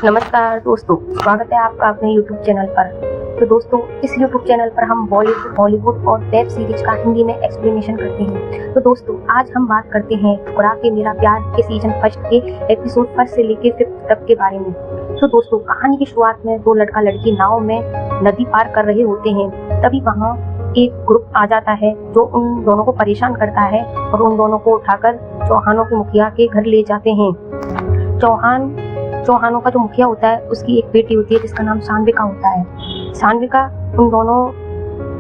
नमस्कार दोस्तों, स्वागत है आपका अपने YouTube चैनल पर। तो दोस्तों, इस YouTube चैनल पर हम बॉलीवुड, हॉलीवुड और वेब सीरीज का हिंदी में एक्सप्लेनेशन करते हैं। तो दोस्तों, आज हम बात करते हैं खुरा के मेरा प्यार के सीजन 1 के एपिसोड 1 से लेकर 5 तक के बारे में। तो दोस्तों, कहानी की शुरुआत में दो लड़का लड़की नाव में नदी पार कर रहे होते हैं। तभी वहाँ एक ग्रुप आ जाता है जो उन दोनों को परेशान करता है और उन दोनों को उठाकर चौहानों के मुखिया के घर ले जाते हैं। चौहानों का जो मुखिया होता है उसकी एक बेटी होती है जिसका नाम शान्विका होता है। शान्विका उन दोनों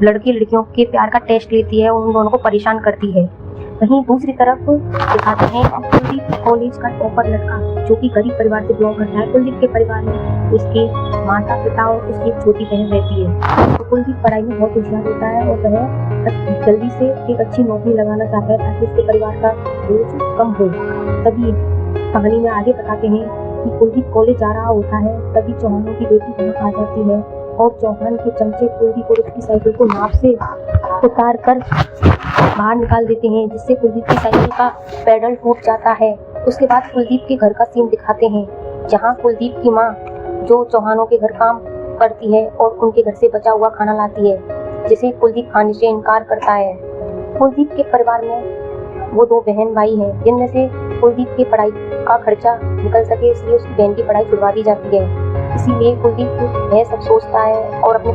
लड़के लड़कियों के प्यार का टेस्ट लेती है और उन दोनों को परेशान करती है। वहीं दूसरी तरफ दिखाते हैं कुलदीप कॉलेज का टॉपर लड़का जो कि गरीब परिवार से बिलोंग करता है। कुलदीप के परिवार में उसके माता पिता और उसकी एक छोटी बहन रहती है। तो कुलदीप पढ़ाई में बहुत होशियार होता है और वह जल्दी से एक अच्छी नौकरी लगाना चाहता है ताकि उसके परिवार का बोझ कम हो। तभी कहानी में आगे बताते हैं कि कुलदीप कॉलेज जा रहा होता है। तभी चौहानों की बेटी वहाँ आ जाती है और चौहान के चमचे कुलदीप और उसकी साइकिल को नाव से उतार कर बाहर निकाल देते हैं, जिससे कुलदीप की साइकिल का पैडल टूट जाता है। उसके बाद कुलदीप के घर का सीन दिखाते हैं जहाँ कुलदीप की माँ जो चौहानों के घर काम करती है और उनके घर से बचा हुआ खाना लाती है, जिसे कुलदीप खाने से इनकार करता है। कुलदीप के परिवार में वो दो बहन भाई हैं जिनमें से कुलदीप की पढ़ाई का खर्चा निकल सके इसलिए उसकी बहन की पढ़ाई छुड़वा दी जाती है। इसीलिए कुलदीप वह सब सोचता है और अपने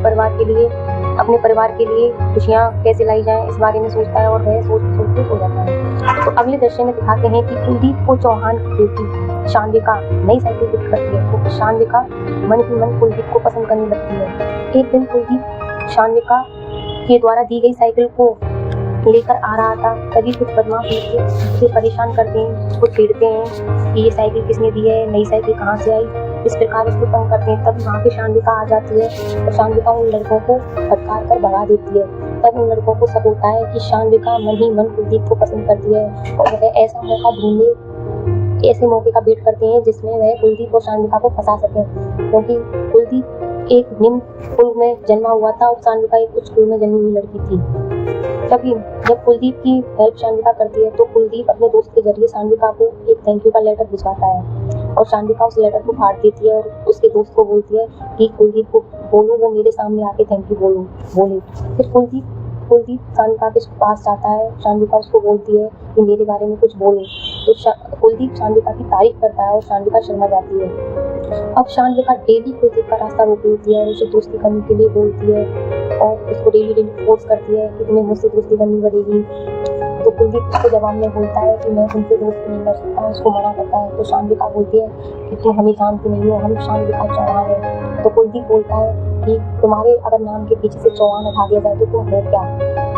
परिवार के लिए खुशियाँ कैसे लाई जाएं इस बारे में सोचता है और वह सोच हो जाता है। तो अगले दृश्य में दिखाते हैं कि कुलदीप को चौहान की बेटी शान्विका नई साइकिल गिफ्ट करती है। तो शान्विका मन ही मन कुलदीप को पसंद करने लगती है। एक दिन कुलदीप शान्विका के द्वारा दी गई साइकिल को लेकर आ रहा था। तभी कुछ बदमाश लड़के उसे परेशान करते हैं, उसको छेड़ते हैं कि ये साइकिल किसने दी है, नई साइकिल कहाँ से आई, इस प्रकार उसको तंग करते हैं। तब वहाँ पे शान्विका आ जाती है और शान्विका उन लड़कों को फटकार कर भगा देती है। तब उन लड़कों को शक होता है कि शान्विका मन ही मन कुलदीप को पसंद करती है और वह ऐसे मौके का वेट करते हैं जिसमें वह कुलदीप और शान्विका को फंसा सके, क्योंकि कुलदीप एक निम्न कुल में जन्मा हुआ था और शान्विका एक उच्च कुल में जन्मी हुई लड़की थी। तभी जब कुलदीप की हेल्प शान्विका करती है तो कुलदीप अपने दोस्त के जरिए शान्विका को एक थैंक यू का लेटर भिजवाता है और शान्विका उस लेटर को फाड़ देती है और उसके दोस्त को बोलती है कि कुलदीप को बोलो वो मेरे सामने आके थैंक यू बोले। फिर कुलदीप शान्विका के पास जाता है। शान्विका उसको बोलती है कि मेरे बारे में कुछ बोलो। तो कुलदीप शान्विका की तारीफ करता है और शान्विका शर्मा जाती है। अब शान्विका डेली कुलदीप का रास्ता रोक लेती है और उसे दोस्ती करने के लिए बोलती है और उसको डेली फोर्स करती है कि तुम्हें मुझसे दोस्ती करनी पड़ेगी। तो कुलदीप उसको जवाब में बोलता है कि मैं तुमसे दोस्ती नहीं कर सकता, उसको मना करता है। तो शान्विका बोलती है कि तुम हमें जानती नहीं हो, हम शान्विका चौहान है। तो कुलदीप बोलता है कि तुम्हारे अगर नाम के पीछे से चौहान हटा दिया जाए तो तुम हो क्या।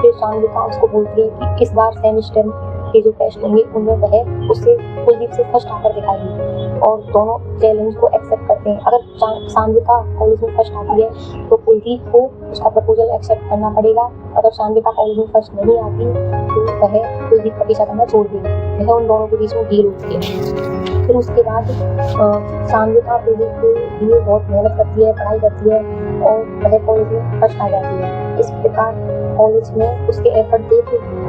फिर शान्विका उसको बोलती है कि इस बार सेमेस्टर के जो टेस्ट होंगे उनमें वह उससे कुलदीप से फर्स्ट आकर दिखाएगी और दोनों चैलेंज को एक्सेप्ट करते हैं। अगर शान्विका कॉलेज में फर्स्ट आती है तो कुलदीप को उसका प्रपोजल एक्सेप्ट करना पड़ेगा। अगर शान्विका कॉलेज में फर्स्ट नहीं आती तो वह कुलदीप का पीछा करना छोड़ देगी। वह उन दोनों के बीच में डील होती है। फिर उसके बाद शान्विका कुलदीप के लिए बहुत मेहनत करती है, पढ़ाई करती है और वह कॉलेज में फर्स्ट आ जाती है। इस प्रकार कॉलेज में उसके एफर्ट देख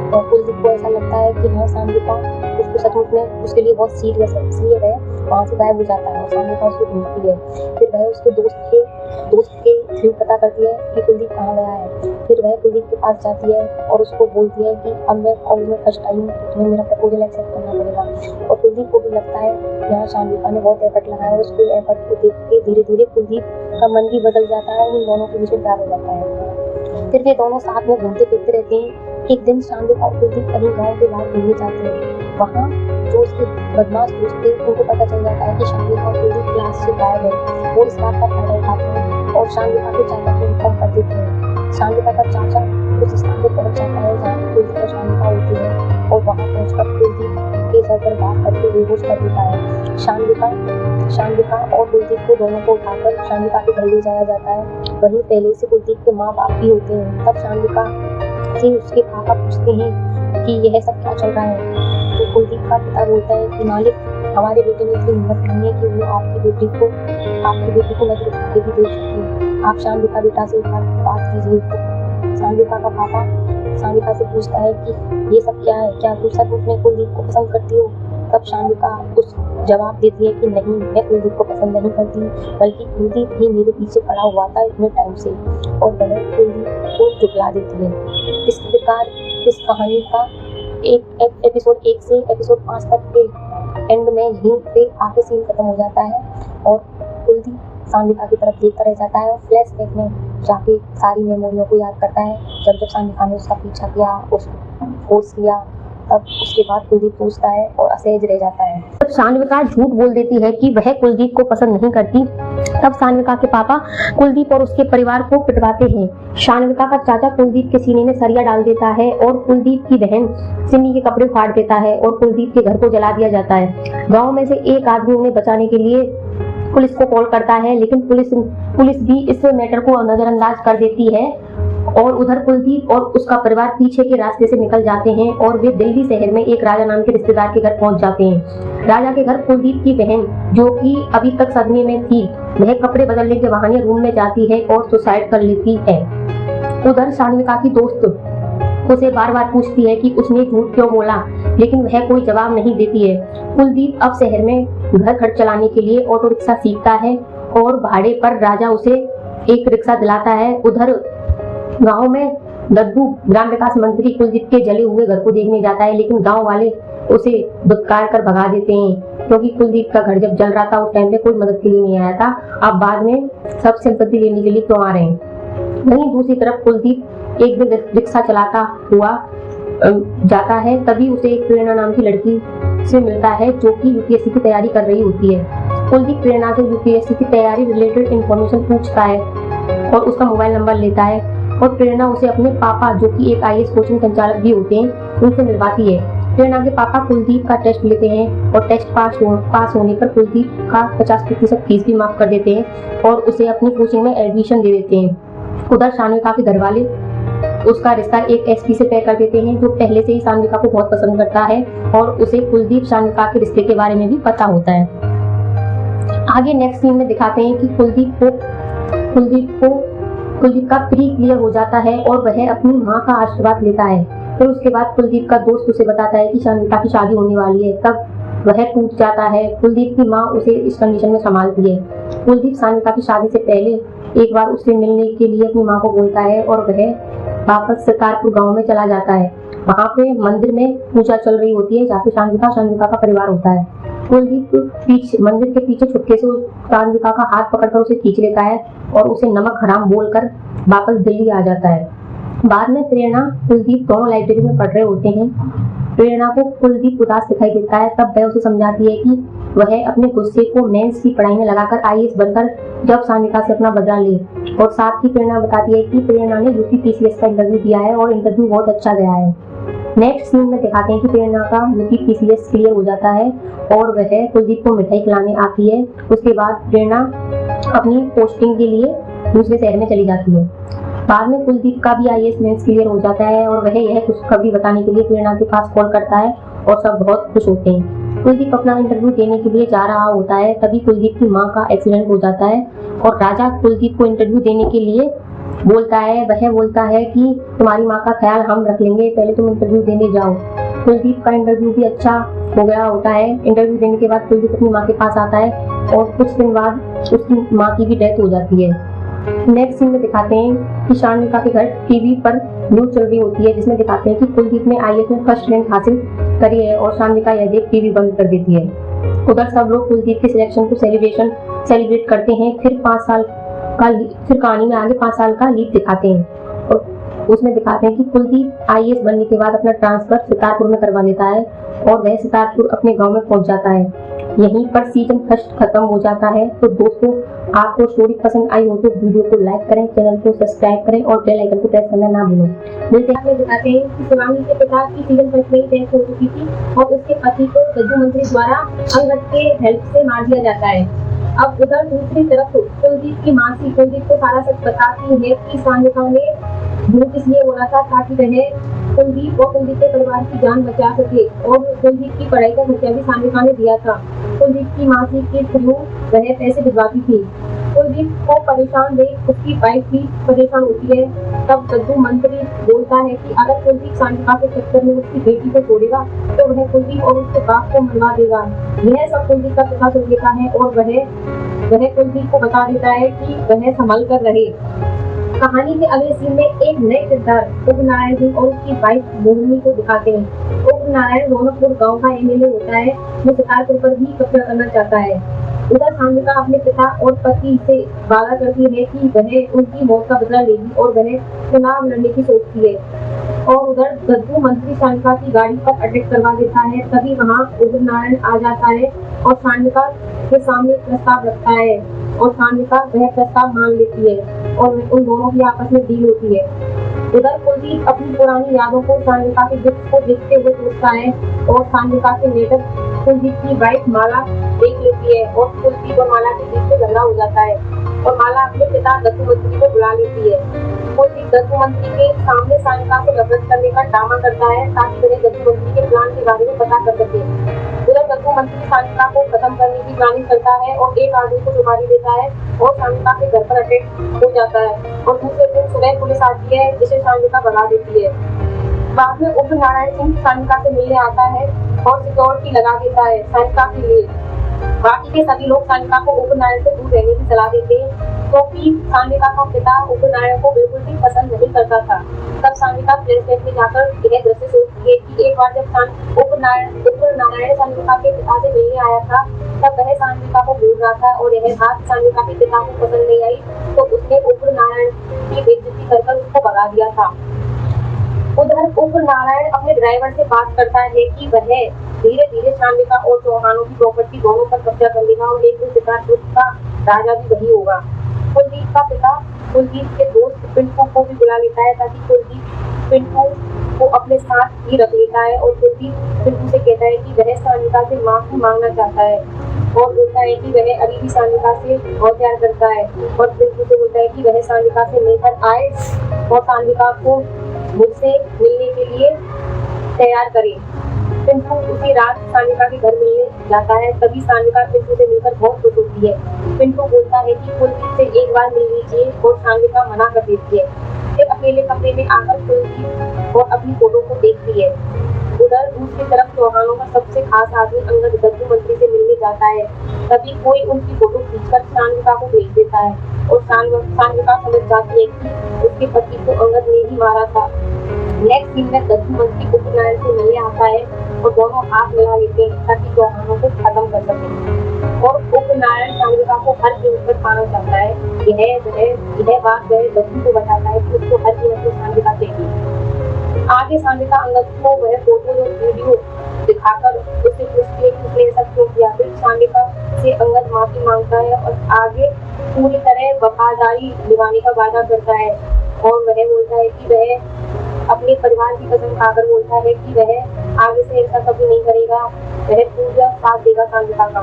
कुलदीप को ऐसा लगता है कि हाँ शान्विका उसको सचमुच में उसके लिए बहुत सीरियस है, इसलिए वह वहाँ से गायब हो जाता है और शान्विका उसको ढूंढती है। फिर वह उसके दोस्त के थ्रू पता करती है कि कुलदीप कहाँ गया है। फिर वह कुलदीप के पास जाती है और उसको बोलती है कि अब मैं कॉलेज में फर्स्ट आई हूँ, तुम्हें मेरा प्रपोजल एक्सेप्ट करना पड़ेगा। और कुलदीप को भी लगता है यहाँ शान्विका ने बहुत एफर्ट लगाया और उसके एफर्ट को देख के धीरे धीरे कुलदीप का मन भी बदल जाता है और इन दोनों के बीच में प्यार हो जाता है। फिर वे दोनों साथ में घूमते फिरते रहते हैं। एक दिन शान्विका और कुलदीप कहीं गाँव के बाहर घूमने जाते हैं। वहाँ जो उसके बदमाश दोस्त थे उनको पता चल जाता है कि शान्विका और कुलदीप क्लास से गायब है। वो इस बात का फायदा उठाते हैं और शान्विका के चाचा को इन्फॉर्म कर देते हैं। शान्विका का चाचा उस स्थान पर पहुंच जाता है जहाँ कुलदीप और शान्विका होती है और वहाँ पहुंचकर कुलदीप के सर पर बात करके बेहोश कर देता है। शान्विका और कुलदीप को दोनों को उठाकर शान्विका के घर ले जाया जाता है। वहीं पहले से कुलदीप के माँ बाप भी होते हैं। तब शान्विका से उसके पापा पूछते हैं कि यह सब क्या चल रहा है। तो कुलदीप का पिता बोलता है कि मालिक हमारे बेटे में इतनी हिम्मत नहीं है कि वो आपकी बेटी को नजर के भी देख सके। आप शान्विका बेटा से एक बार बात कीजिए। तो शान्विका का पापा शान्विका से पूछता है कि ये सब क्या है, क्या तुम सच में कुलदीप को पसंद करती हो। तब शान्विका उस जवाब देती है कि नहीं, मैं कुलदीप को पसंद नहीं करती, बल्कि कुलदीप ही मेरे पीछे पड़ा हुआ था इतने टाइम से, और वह कुलदीप को झुठला देती है। इस प्रकार इस कहानी का एपिसोड 1 से एपिसोड 5 तक के एंड में यहीं पे आके सीन खत्म हो जाता है और कुलदीप शान्विका की तरफ देखता रह जाता है और फ्लैशबैक में जाके सारी मेमोरियों को याद करता है। जब शान्विका ने उसका पीछा किया, उसको फोर्स किया, तब उसके बाद कुलदीप पूछता है और असहज रह जाता है। जब शान्विका झूठ बोल देती है कि वह कुलदीप को पसंद नहीं करती, तब शान्विका के पापा कुलदीप और उसके परिवार को पिटवाते हैं। शान्विका का चाचा कुलदीप के सीने में सरिया डाल देता है और कुलदीप की बहन सिमी के कपड़े फाड़ देता है और कुलदीप के घर को जला दिया जाता है। गाँव में से एक आदमी उन्हें बचाने के लिए पुलिस को कॉल करता है, लेकिन पुलिस भी इस मैटर को नजरअंदाज कर देती है और उधर कुलदीप और उसका परिवार पीछे के रास्ते से निकल जाते हैं और वे दिल्ली शहर में एक राजा नाम के रिश्तेदार के घर पहुंच जाते हैं। राजा के घर कुलदीप की बहन, जो कि अभी तक सदमे में थी, वह कपड़े बदलने के बहाने रूम में जाती है और सुसाइड कर लेती है। उधर शान्विका की दोस्त उसे बार बार पूछती है कि उसने झूठ क्यों बोला, लेकिन वह कोई जवाब नहीं देती है। कुलदीप अब शहर में घर खर्च चलाने के लिए ऑटो रिक्शा सीखता है और भाड़े पर राजा उसे एक रिक्शा दिलाता है। उधर गांव में लड्डू ग्राम विकास मंत्री कुलदीप के जले हुए घर को देखने जाता है, लेकिन गांव वाले उसे दुत्कार कर भगा देते हैं, क्योंकि कुलदीप का घर जब जल रहा था उस टाइम पे कोई मदद के लिए नहीं आया था। अब बाद में सब सिंपत्ति लेने के लिए क्यों आ रहे हैं। वहीं दूसरी तरफ कुलदीप एक दिन रिक्शा चलाता हुआ जाता है, तभी उसे एक प्रेरणा नाम की लड़की से मिलता है जो कि यूपीएससी की तैयारी कर रही होती है। कुलदीप प्रेरणा से यूपीएससी की तैयारी रिलेटेड इंफॉर्मेशन पूछता है और उसका मोबाइल नंबर लेता है और प्रेरणा उसे अपने पापा, जो कि एक आईएएस कोचिंग संचालक भी होते हैं, उनसे मिलवाती है। प्रेरणा के पापा कुलदीप का टेस्ट लेते हैं और टेस्ट पास होने पर कुलदीप का 50% फीस भी माफ कर देते हैं और उसे अपनी कोचिंग में एडमिशन दे देते हैं। उधर शान्विका के घर वाले उसका रिश्ता एक एसपी से तय कर देते हैं, जो पहले से ही शान्विका को बहुत पसंद करता है और उसे कुलदीप शान्विका के रिश्ते के बारे में भी पता होता है। आगे नेक्स्ट सीन में दिखाते हैं कि कुलदीप का प्री क्लियर हो जाता है और वह अपनी माँ का आशीर्वाद लेता है। फिर उसके बाद कुलदीप का दोस्त उसे बताता है कि शान्विका की शादी होने वाली है, तब वह टूट जाता है। कुलदीप की माँ उसे इस कंडीशन में संभालती है। कुलदीप शान्विका की शादी से पहले एक बार उससे मिलने के लिए अपनी माँ को बोलता है और वह वापस शिकारपुर गांव में चला जाता है। वहाँ पे मंदिर में पूजा चल रही होती है, जहाँ पे शान्विका का परिवार होता है। कुलदीप मंदिर के पीछे छुपके से शान्विका का हाथ पकड़कर उसे खींच लेता है और उसे नमक हराम बोलकर वापस दिल्ली आ जाता है। बाद में प्रेरणा कुलदीप दोनों लाइब्रेरी में पढ़ रहे होते हैं। प्रेरणा को कुलदीप उदास दिखाई देता है, तब वह उसे समझाती है कि वह अपने गुस्से को मेंस की पढ़ाई में लगाकर आईएएस बनकर जब शान्विका से अपना बदला ले। और साथ ही प्रेरणा बताती है कि प्रेरणा ने यूपीपीसीएस का इंटरव्यू दिया है और इंटरव्यू बहुत अच्छा गया है। नेक्स्ट सीन में दिखाते हैं कि प्रेरणा का यूपीपीसीएस क्लियर हो जाता है और वह कुलदीप को मिठाई खिलाने आती है। उसके बाद प्रेरणा अपनी पोस्टिंग के लिए दूसरे शहर में चली जाती है। बाद में कुलदीप का भी आईएएस मेंस क्लियर हो जाता है और वह यह खुशखबरी बताने के लिए प्रेरणा के पास कॉल करता है और सब बहुत खुश होते हैं। कुलदीप अपना इंटरव्यू देने के लिए जा रहा होता है, तभी कुलदीप की माँ का एक्सीडेंट हो जाता है और राजा कुलदीप को इंटरव्यू देने के लिए बोलता है। वह बोलता है कि तुम्हारी माँ का ख्याल हम रख लेंगे, पहले तुम इंटरव्यू देने जाओ। कुलदीप का इंटरव्यू भी अच्छा हो गया होता है। इंटरव्यू देने के बाद कुलदीप अपनी माँ के पास आता है और कुछ दिन बाद उसकी माँ की भी डेथ हो जाती है। नेक्स्ट सीन में दिखाते हैं कि शान्विका के घर टीवी पर न्यूज चल रही होती है, जिसमें दिखाते हैं कि कुलदीप ने आईएएस में फर्स्ट रैंक हासिल करी है और शान्विका यह देख टीवी बंद कर देती है। उधर सब लोग कुलदीप के सिलेक्शन को सेलिब्रेट करते हैं। फिर कहानी में आगे 5 साल का लीप दिखाते हैं और उसमें दिखाते हैं कि कुलदीप आईएएस बनने के बाद अपना ट्रांसफर शिकारपुर में करवा लेता है और वह शिकारपुर अपने गांव में पहुंच जाता है। यहीं पर सीजन फर्स्ट खत्म हो जाता है। तो दोस्तों, आपको स्टोरी पसंद आई हो तो वीडियो को लाइक करें, चैनल को सब्सक्राइब करें और बेल आइकन को प्रेस करना ना भूलें। मिलते हैं दिखाते हैं कि शिवांगी के पिता की सीजन फर्स्ट में डेथ हो चुकी थी और उसके पति को गज्जू मंत्री द्वारा अंगद के हेल्प से मार दिया जाता है। अब उधर दूसरी तरफ कुलदीप की माँ कुलदीप को सारा सच बताती है कि शान्विका ने झूठ इसलिए बोला था ताकि वह कुलदीप और कुलदीप के परिवार की जान बचा सके और कुलदीप की पढ़ाई का खर्चा भी शान्विका ने दिया था। कुलदीप की माँ के थ्रू वह पैसे भिजवाती थी। कुलदीप को परेशान देख उसकी वाइफ भी परेशान होती है। तब दद्दू मंत्री बोलता है कि अगर कुलदीप सांडिका के चक्कर में उसकी बेटी को छोड़ेगा तो वह कुलदीप और उसके बाप को मरवा देगा। यह सब कुलदीप का पिता सुन लेता है और वह कुलदीप को बता देता है कि वह संभल कर रहे। कहानी के अगले सीन में एक नए किरदार उग्र नारायण सिंह और उसकी वाइफ मोहिनी को दिखाते हैं। उग्र नारायण रौनकपुर गांव का एमएलए होता है जो शिकारपुर पर भी कब्जा करना चाहता है। उधर सांडिका अपने पिता और पति से वादा करती है कि वह उनकी मौत का बदला लेगी और वह चुनाव लड़ने की सोचती है। और उधर दद्दू मंत्री सांडिका की गाड़ी पर अटैक करवा देता है। तभी वहाँ उग्र नारायण आ जाता है और सांडिका के सामने प्रस्ताव रखता है और सांडिका वह प्रस्ताव मान लेती है और उन दोनों की आपस में डील होती है। उधर कुलदीप अपनी पुरानी यादों को सांडिका के गिफ्ट को देखते हुए सोचता है और सांडिका के मेडल कुलदीप की वाइफ माला देख लेती है और कुलदीप और माला के बीच में झगड़ा हो जाता है और माला अपने पिता दद्दू मंत्री को बुला लेती है। कुलदीप दद्दू मंत्री के सामने सांडिका से नफरत करने का ड्रामा करता है ताकि वह दद्दू मंत्री के प्लान के बारे में पता कर सके। उधर दद्दू मंत्री सांडिका को खत्म करने की प्लानिंग करता है और एक आदमी को सुपारी देता है और सांडिका के घर पर अटैक हो जाता है और दूसरे दिन सुबह पुलिस आती है जिसे सांडिका भगा देती है। बाद में उग्र नारायण सिंह सांडिका से मिलने आता है और सिक्योरिटी लगा देता है सांडिका के लिए। बाकी के सभी लोग सांडिका को उग्र नारायण से दूर रहने की सलाह देते हैं क्योंकि सांडिका का पिता उग्र नारायण को बिल्कुल भी पसंद नहीं करता था। तब सांडिका फ्लैशबैक में जाकर यह दृश्य सोचती है कि एक बार जब उग्र नारायण सांडिका के पिता से मिलने आया था तब वह सांडिका को भूल रहा था और यह बात सांडिका के पिता को पसंद नहीं आई तो उसने उग्र नारायण की बेइज्जती कर उसको भगा दिया था। उधर उग्र नारायण अपने ड्राइवर से बात करता है कि वह धीरे धीरे सांडिका और चौहानों की प्रॉपर्टी दोनों पर कब्जा कर लेगा और एक दिन शिकारपुर का राजा भी वही होगा। कुलदीप का पिता कुलदीप के दोस्त पिंटू को भी बुला लेता है ताकि कुलदीप पिंटू को अपने साथ ही रख लेता है और कुलदीप पिंटू से कहता है कि वह सांडिका से माफी मांगना चाहता है और बोलता है कि वह अभी भी सांडिका से बहुत प्यार करता है और पिंटू से बोलता है कि वह सांडिका से मिलकर आए और सांडिका को मुझसे मिलने के लिए तैयार करे। पिंटू उसी रात सांडिका के घर मिलने जाता है। तभी सांडिका पिंटू से मिलकर बहुत खुश होती है। पिंटू बोलता है कि कुलदीप से एक बार मिल लीजिए और सांडिका मना कर देती है। फिर अकेले कमरे में आकर कुलदीप और अपनी फोटो को देखती है। उधर दूसरी तरफ चौहानों का सबसे खास आदमी अंगद दद्दू मंत्री से मिलने जाता है। तभी कोई उनकी फोटो खींचकर सांडिका को भेज देता है और सांडिका समझ जाती है कि उसके पति को अंगद ने ही मारा था। नेक्स्ट सीन में दद्दू मंत्री उग्र नारायण से मिलने आता है और दोनों हाथ मिला लेते हैं ताकि चौहानों को खत्म कर सके और उग्र नारायण सांडिका को हर कीमत पर पाना चाहता है। यह बात वह दद्दू को बताता है कि उसको हर कीमत पर सांडिका चाहिए। आगे सांडिका अंगद को वह फोटो और वीडियो दिखाकर उससे पूछती है कि उसने ऐसा क्यों किया। फिर सांडिका से अंगद माफी मांगता है और आगे पूरी तरह वफादारी निभाने का वादा करता है और वह बोलता है कि वह अपने परिवार की कसम खाकर बोलता है कि वह आगे से ऐसा कभी नहीं करेगा। वह पूरा साथ देगा सांडिका का।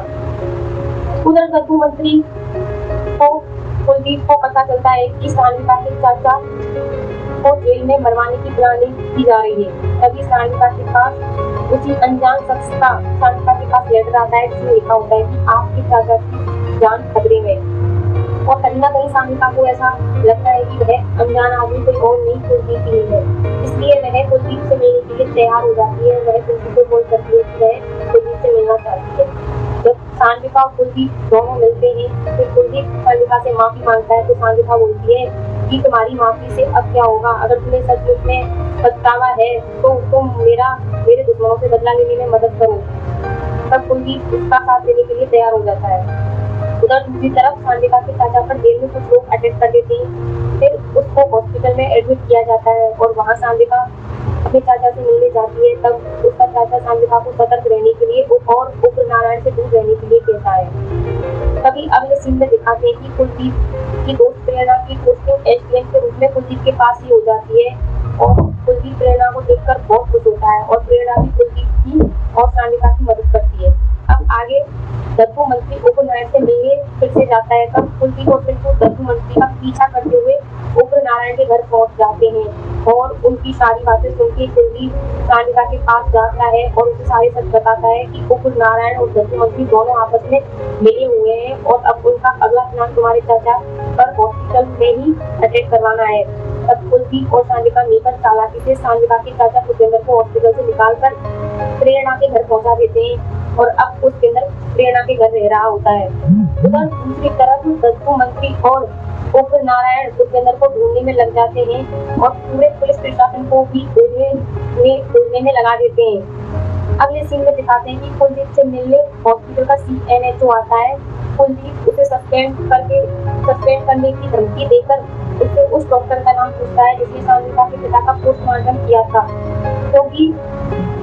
उधर दद्दू मंत्री को कुलदीप को पता चलता है कि सांडिका के चाचा को जेल में मरवाने की प्लानिंग की जा रही है। तभी सांडिका के पास उसी अनजान शख्स का सांडिका के पास लेटर आता है जिसमें लिखा होता है कि आपके चाचा की जान खतरे में। और कहीं ना कहीं सांडिका को ऐसा लगता है कि वह अनजान आदमी कोई और नहीं कुलदीप ही है, इसलिए वह कुलदीप से मिलने के लिए तैयार हो जाती है। वह कुलदीप को कॉल करती है कि वह कुलदीप से मिलना चाहती है। जब सांडिका और कुलदीप दोनों मिलते हैं फिर कुलदीप सांडिका से माफी मांगता है तो सांडिका बोलती है कि तुम्हारी माफी से अब क्या होगा, अगर तुम्हें सचमुच में पछतावा है तो तुम मेरे दुश्मनों से बदला लेने में मदद करो। तब कुलदीप उसका साथ देने के लिए तैयार हो जाता है। उधर दूसरी तरफ सांडिका के चाचा पर जेल में कुछ लोग अटैक कर देते हैं। फिर उसको हॉस्पिटल में एडमिट किया जाता है और वहाँ सांडिका अपने चाचा से मिलने जाती है। तब उसका चाचा सांडिका को सतर्क रहने के लिए और उग्र नारायण से दूर रहने के लिए कहता है। तभी अगले सीन में दिखाते हैं कि कुलदीप की दोस्त प्रेरणा की पोस्टिंग एसडीएम के रूप में कुलदीप के पास ही हो जाती है और कुलदीप प्रेरणा को देखकर बहुत खुश होता है और प्रेरणा भी कुलदीप की और सांडिका की मदद करती है। अब आगे दद्दू मंत्री उग्र नारायण से मिलने फिर से जाता है। तब कुलदीप और पिंटू दद्दू मंत्री का पीछा करते हुए उग्र नारायण के घर पहुंच जाते हैं और उनकी सारी बातें सुन के कुलदीप सान्विका के पास जाता है और उसे सारे सच बताता है कि उग्र नारायण और दद्दू मंत्री दोनों आपस में मिले हुए हैं और अब उनका अगला स्नान तुम्हारे चाचा पर हॉस्पिटल में ही अटैक करवाना है। तब कुलदीप और सान्विका मिलकर चालाकी से सान्विका के चाचा पुष्पेंद्र को हॉस्पिटल से निकालकर प्रेरणा के घर पहुंचा देते हैं और अब पुष्पेंद्र प्रेरणा के घर रह रहा होता है। उधर दूसरी तरफ दद्दू मंत्री और उग्र नारायण पुष्पेंद्र को ढूंढने में लग जाते हैं और पूरे पुलिस प्रशासन को भी ढूंढने में लगा देते हैं। अगले सीन में दिखाते हैं कि कुलदीप से मिलने हॉस्पिटल का CNHO आता है। कुलदीप उसे सस्पेंड करने की धमकी देकर उससे उस डॉक्टर का नाम पूछता है जिसने सान्विका के पिता का पोस्टमार्टम किया था, क्योंकि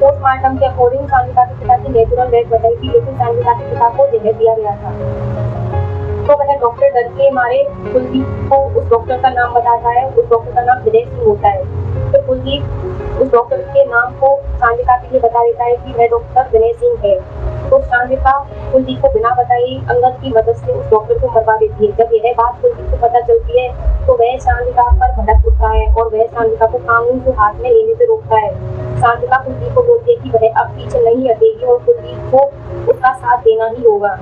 पोस्टमार्टम के अकॉर्डिंग सान्विका के पिता की नेचुरल डेथ बताई थी, लेकिन सान्विका के पिता को जहर दिया गया था। तो वह डॉक्टर डर के मारे कुलदीप को उस डॉक्टर का नाम बताता है। उस डॉक्टर का नाम विजय सिंह होता है। तो कुलदीप उस डॉक्टर के नाम को सान्विका के लिए बता देता है कि वह डॉक्टर विजय सिंह है। तो सान्विका कुलदीप को बिना बताए अंगद की मदद से उस डॉक्टर को मरवा देती है। जब यह बात कुलदीप को पता चलती है तो वह सान्विका पर भड़क उठता है और वह सान्विका को कानून को हाथ में लेने से रोकता है। सान्विका कुलदीप को बोलती है कि वह अब पीछे नहीं हटेगी और कुलदीप को उसका साथ देना ही होगा।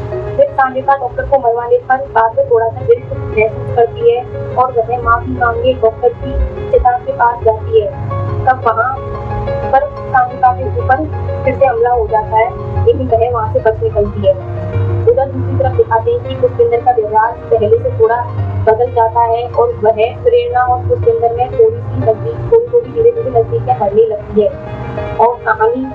फिर सान्विका डॉक्टर को मरवाने पर बाद में थोड़ा सा गिल्ट महसूस करती है और वह माफी मांगने डॉक्टर की चिता के पास जाती है। तब वहाँ पर सान्विका के ऊपर फिर से हमला हो जाता है, लेकिन वह वहाँ से बच निकलती है। उधर दूसरी तरफ दिखाते हैं कि पुष्पेंद्र का व्यवहार पहले से थोड़ा बदल जाता है और वह प्रेरणा और पुष्पेंद्र में थोड़ी धीरे धीरे नजदीकियां बढ़ने लगती है और कहानी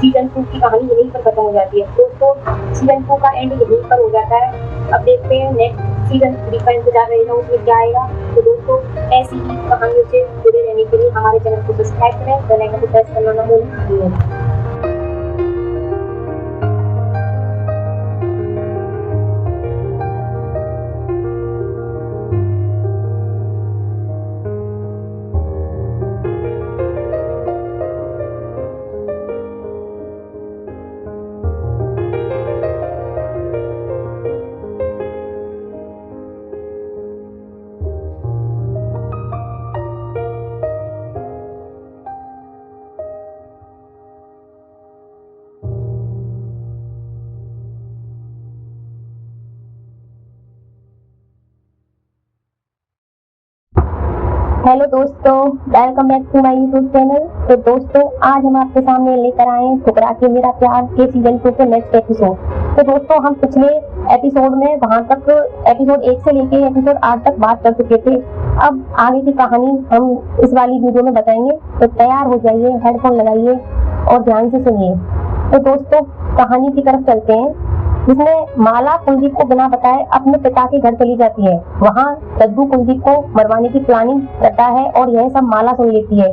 सीजन 2 की कहानी यहीं पर खत्म हो जाती है। दोस्तों सीजन 2 का एंड यहीं पर हो जाता है। अब देखते हैं नेक्स्ट सीजन 3 का इंतजार रहेगा, उसमें क्या आएगा। तो दोस्तों ऐसी ही कहानियों से जुड़े रहने के लिए हमारे चैनल को सब्सक्राइब करें, बेल आइकन को प्रेस करना ना भूलें। हेलो दोस्तों, welcome back to my YouTube channel. तो दोस्तों आज हम आपके सामने लेकर आए हैं ठुकरा के मेरा प्यार के सीजन 2 के नेक्स्ट एपिसोड। तो दोस्तों हम पिछले एपिसोड में वहां तक एपिसोड 1 से लेके एपिसोड 8 तक बात कर चुके थे। अब आगे की कहानी हम इस वाली वीडियो में बताएंगे, तो तैयार हो जाइए, हेडफोन लगाइए और ध्यान से सुनिए। तो दोस्तों कहानी की तरफ चलते हैं, जिसमें माला कुलदीप को बिना बताए अपने पिता के घर चली जाती है। वहाँ दद्दू कुलदीप को मरवाने की प्लानिंग करता है और यह सब माला सुन लेती है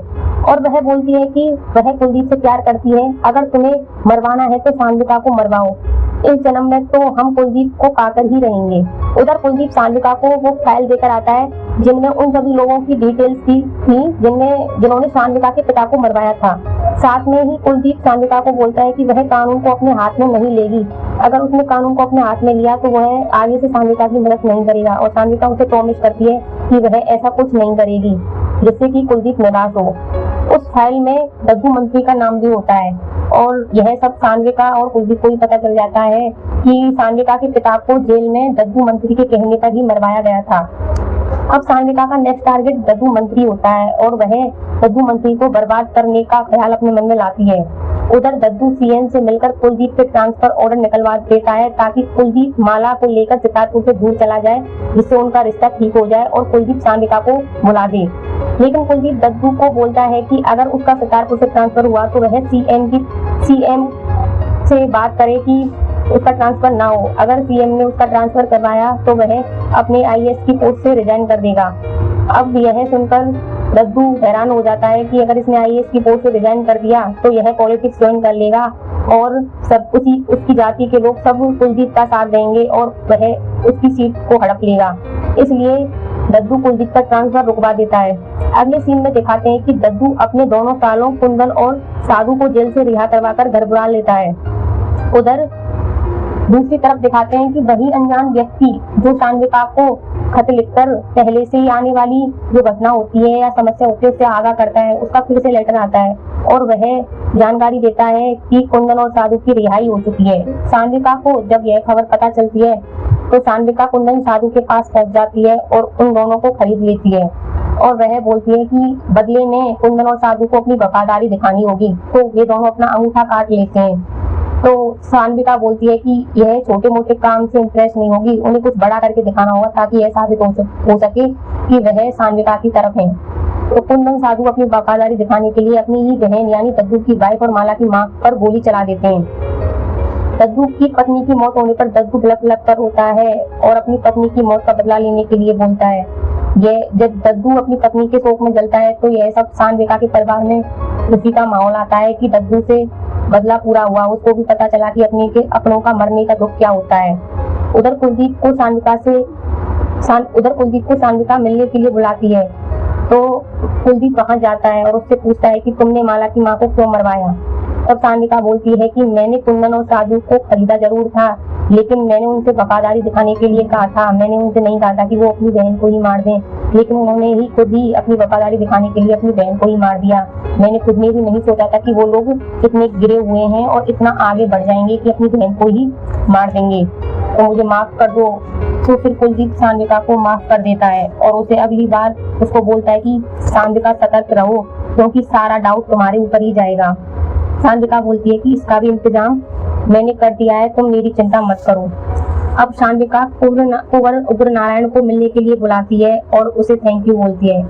और वह बोलती है कि वह कुलदीप से प्यार करती है, अगर तुम्हें मरवाना है तो सान्विका को मरवाओ, इस जन्म में तो हम कुलदीप को पाकर ही रहेंगे। उधर कुलदीप सान्विका को वो फाइल देकर आता है जिनमें उन सभी लोगों की डिटेल्स थी जिन्होंने सान्विका के पिता को मरवाया था। साथ में ही कुलदीप सान्विका को बोलता है कि वह कानून को अपने हाथ में नहीं लेगी, अगर उसने कानून को अपने हाथ में लिया तो वह आगे से सान्विका की मदद नहीं करेगा और सान्विका उसे प्रॉमिस करती है कि वह ऐसा कुछ नहीं करेगी जिससे कि कुलदीप निराश हो। उस फाइल में दद्दू मंत्री का नाम भी होता है और यह सब सान्विका और कुलदीप को ही पता चल जाता है कि सान्विका के पिता को जेल में दद्दू मंत्री के कहने पर ही मरवाया गया था। अब सान्विका का नेक्स्ट टारगेट दद्दू मंत्री होता है और वह दद्दू मंत्री को बर्बाद करने का ख्याल अपने मन में लाती है। उधर दद्दू CN से मिलकर कुलदीप से ट्रांसफर ऑर्डर निकलवा देता है ताकि कुलदीप माला को लेकर चितारपुर से दूर चला जाए, जिससे उनका रिश्ता ठीक हो जाए और कुलदीप सान्विका को बुला दे। लेकिन कुलदीप दद्दू को बोलता है कि अगर उसका चितारपुर से ट्रांसफर हुआ तो वह CM से बात करे कि उसका ट्रांसफर ना हो। अगर CM ने उसका ट्रांसफर करवाया तो वह अपने IAS की पोस्ट से रिजाइन कर देगा। अब यह सुनकर दद्दू हैरान हो जाता है कि अगर इसने IAS की पोस्ट से रिजाइन कर दिया तो यह पॉलिटिक्स ज्वाइन कर लेगा और सब उसकी जाति के लोग सब कुलदीप का साथ देंगे और वह उसकी सीट को हड़प लेगा। इसलिए दद्दू कुलदीप का ट्रांसफर रुकवा देता है। अगले सीन में दिखाते हैं कि दद्दू अपने दोनों सालों कुंदन और साधु को जेल से रिहा करवाकर घर बुला लेता है। उधर दूसरी तरफ दिखाते हैं कि वही अनजान व्यक्ति जो सान्विका को खत लिखकर पहले से ही आने वाली जो घटना होती है या समस्या होती है उससे आगाह करता है। उसका फिर से लेटर आता है और वह जानकारी देता है कि कुंदन और साधु की रिहाई हो चुकी है। सान्विका को जब यह खबर पता चलती है तो सान्विका कुंदन साधु के पास पहुंच जाती है और उन दोनों को खरीद लेती है और वह बोलती है कि बदले में कुंदन और साधु को अपनी वफादारी दिखानी होगी। तो वे दोनों अपना अंगूठा काट लेते हैं। तो सान्विका बोलती है कि यह छोटे मोटे काम से इम्प्रेस नहीं होगी, उन्हें कुछ बड़ा करके दिखाना होगा ताकि यह साबित हो सके कि वह सान्विका की तरफ है। तो कुंदन साधु अपनी वफादारी दिखाने के लिए अपनी ही बहन यानी दद्दू की वाइफ और माला की मां पर गोली चला देते हैं। दद्दू की पत्नी की मौत होने पर दद्दू बिलख बिलख कर रोता है और अपनी पत्नी की मौत का बदला लेने के लिए बोलता है। यह जब दद्दू अपनी पत्नी के शोक में जलता है तो यह सब सान्विका के परिवार में खुशी का माहौल आता है कि दद्दू से बदला पूरा हुआ। उसको भी पता चला कि अपनों का मरने का दुख क्या होता है। उधर कुलदीप को सान्विका मिलने के लिए बुलाती है। तो कुलदीप वहां जाता है और उससे पूछता है कि तुमने माला की मां को क्यों मरवाया। तब सान्विका बोलती है कि मैंने कुंदन और साधु को खरीदा जरूर था, लेकिन मैंने उनसे वफादारी दिखाने के लिए कहा था। मैंने उनसे नहीं कहा था कि वो अपनी बहन को ही मार दें, लेकिन उन्होंने ही खुद ही अपनी वफादारी दिखाने के लिए अपनी बहन को ही मार दिया। मैंने खुद में भी नहीं सोचा था कि वो लोग इतने गिरे हुए हैं और इतना आगे बढ़ जाएंगे कि अपनी बहन को ही मार देंगे, तो मुझे माफ कर दो। तो फिर कुलदीप सान्विका को माफ कर देता है और उसे अगली बार उसको बोलता है कि सान्विका सतर्क रहो क्योंकि सारा डाउट तुम्हारे ऊपर ही जाएगा। सान्विका बोलती है कि इसका भी इंतजाम मैंने कर दिया है, तुम मेरी चिंता मत करो। अब सान्विका कुंवर उग्र नारायण को मिलने के लिए बुलाती है और उसे थैंक यू बोलती है।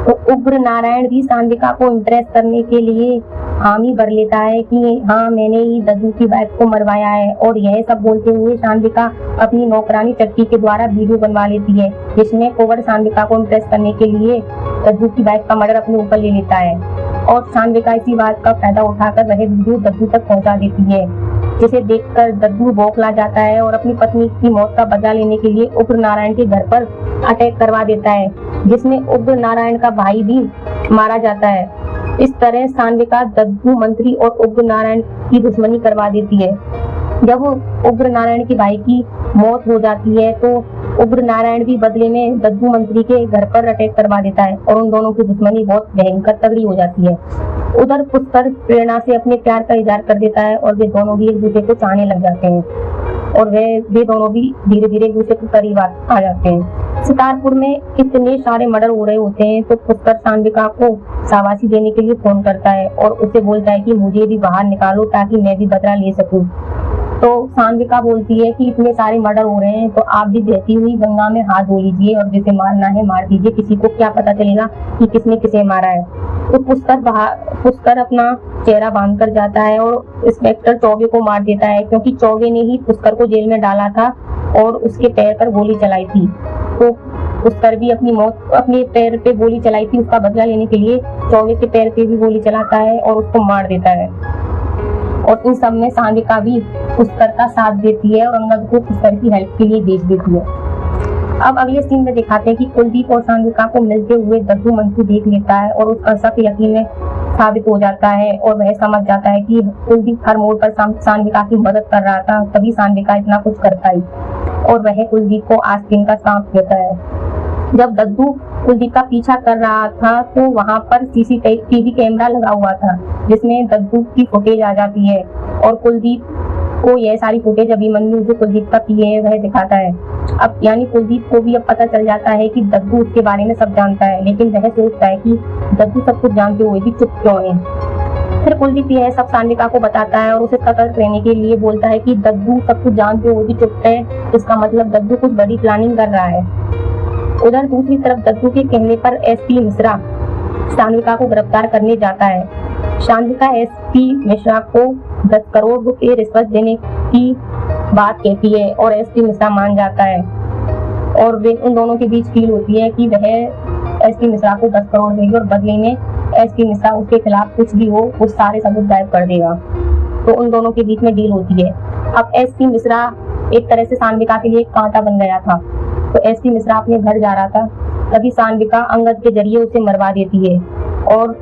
तो उग्र नारायण भी सान्विका को इम्प्रेस करने के लिए हामी भर लेता है कि हाँ मैंने ही दद्दू की वाइफ को मरवाया है। और यह सब बोलते हुए सान्विका अपनी नौकरानी चक्की के द्वारा वीडियो बनवा लेती है जिसमें कुंवर सान्विका को इम्प्रेस करने के लिए दद्दू की वाइफ का मर्डर अपने ऊपर ले लेता है और सान्विका इसी बात का फायदा उठाकर वह वीडियो दद्दू तक पहुंचा देती है, जिसे देखकर दद्दू बौखला जाता है और अपनी पत्नी की मौत का बदला लेने के लिए उग्र नारायण के घर पर अटैक करवा देता है, जिसमें उग्र नारायण का भाई भी मारा जाता है। इस तरह सान्विका दद्दू मंत्री और उग्र नारायण की दुश्मनी करवा देती है। जब उग्र नारायण के भाई की मौत हो जाती है तो उग्र नारायण भी बदले में दद्दू मंत्री के घर पर अटैक करवा देता है और उन दोनों की दुश्मनी बहुत भयंकर तगड़ी हो जाती है। उधर पुष्कर प्रेरणा से अपने प्यार का इजहार कर देता है और वे दोनों भी एक दूसरे को चाहने लग जाते हैं और वे दोनों भी धीरे धीरे एक दूसरे के करीब आ जाते हैं। सितारपुर में इतने सारे मर्डर हो रहे होते हैं तो पुष्कर सान्विका को शाबाशी देने के लिए फोन करता है और उसे बोलता है कि मुझे भी बाहर निकालो ताकि मैं भी बदला ले सकूं। तो सान्विका बोलती है कि इतने सारे मर्डर हो रहे हैं तो आप भी बहती हुई गंगा में हाथ धो लीजिए और जिसे मारना है मार दीजिए, किसी को क्या पता चलेगा कि किसने किसे मारा है। तो पुष्कर अपना चेहरा बांध कर जाता है और इंस्पेक्टर चौबे को मार देता है क्योंकि चौबे ने ही पुष्कर को जेल में डाला था और उसके पैर पर गोली चलाई थी। तो पुष्कर भी अपने पैर पे गोली चलाई थी, उसका बदला लेने के लिए चौबे के पैर पे भी गोली चलाता है और उसको मार देता है। और इन सब में सान्विका भी पुष्कर का साथ देती है और अंगद को पुष्कर की हेल्प के लिए भेज देती है। अब अगले सीन में दिखाते हैं कि कुलदीप और सान्विका को मिलते हुए दद्दू मंत्री देख लेता है और उसका शक यकीन में साबित हो जाता है और वह समझ जाता है कि कुलदीप हर मोड़ पर सान्विका की मदद कर रहा था, तभी सान्विका इतना कुछ करता ही और वह कुलदीप को आस्तीन का सांप देता है। जब दद्दू कुलदीप का पीछा कर रहा था तो वहां पर सीसीटीवी कैमरा लगा हुआ था जिसमें दद्दू की फुटेज आ जाती है और कुलदीप को यह सारी फुटेज अभिमन्यु जो कुलदीप का पीए है वह दिखाता है। अब यानी कुलदीप को भी अब पता चल जाता है कि दद्दू उसके बारे में सब जानता है, लेकिन वह सोचता है कि दद्दू सब कुछ जानते हुए भी चुप क्यों है। फिर कुलदीप यह सब सान्विका को बताता है और उसे सतर्क रहने के लिए बोलता है कि दद्दू सब कुछ जानते हुए भी चुप है, इसका मतलब दद्दू कुछ बड़ी प्लानिंग कर रहा है। उधर दूसरी तरफ दद्दू के कहने पर एसपी मिश्रा सान्विका को गिरफ्तार करने जाता है। सान्विका एसपी मिश्रा को 10 करोड़ रुपए रिश्वत देने की बात कहती है और एसपी मिश्रा मान जाता है और वे उन दोनों के बीच डील होती है कि वह एसपी मिश्रा को 10 करोड़ देगी और बदले में एसपी मिश्रा उसके खिलाफ कुछ भी हो वो सारे सबूत गायब कर देगा। तो उन दोनों के बीच में डील होती है। अब एसपी मिश्रा एक तरह से सान्विका के लिए एक कांटा बन गया था। तो एसपी मिश्रा अपने घर जा रहा था, तभी सान्विका अंगद के जरिए उसे मरवा देती है और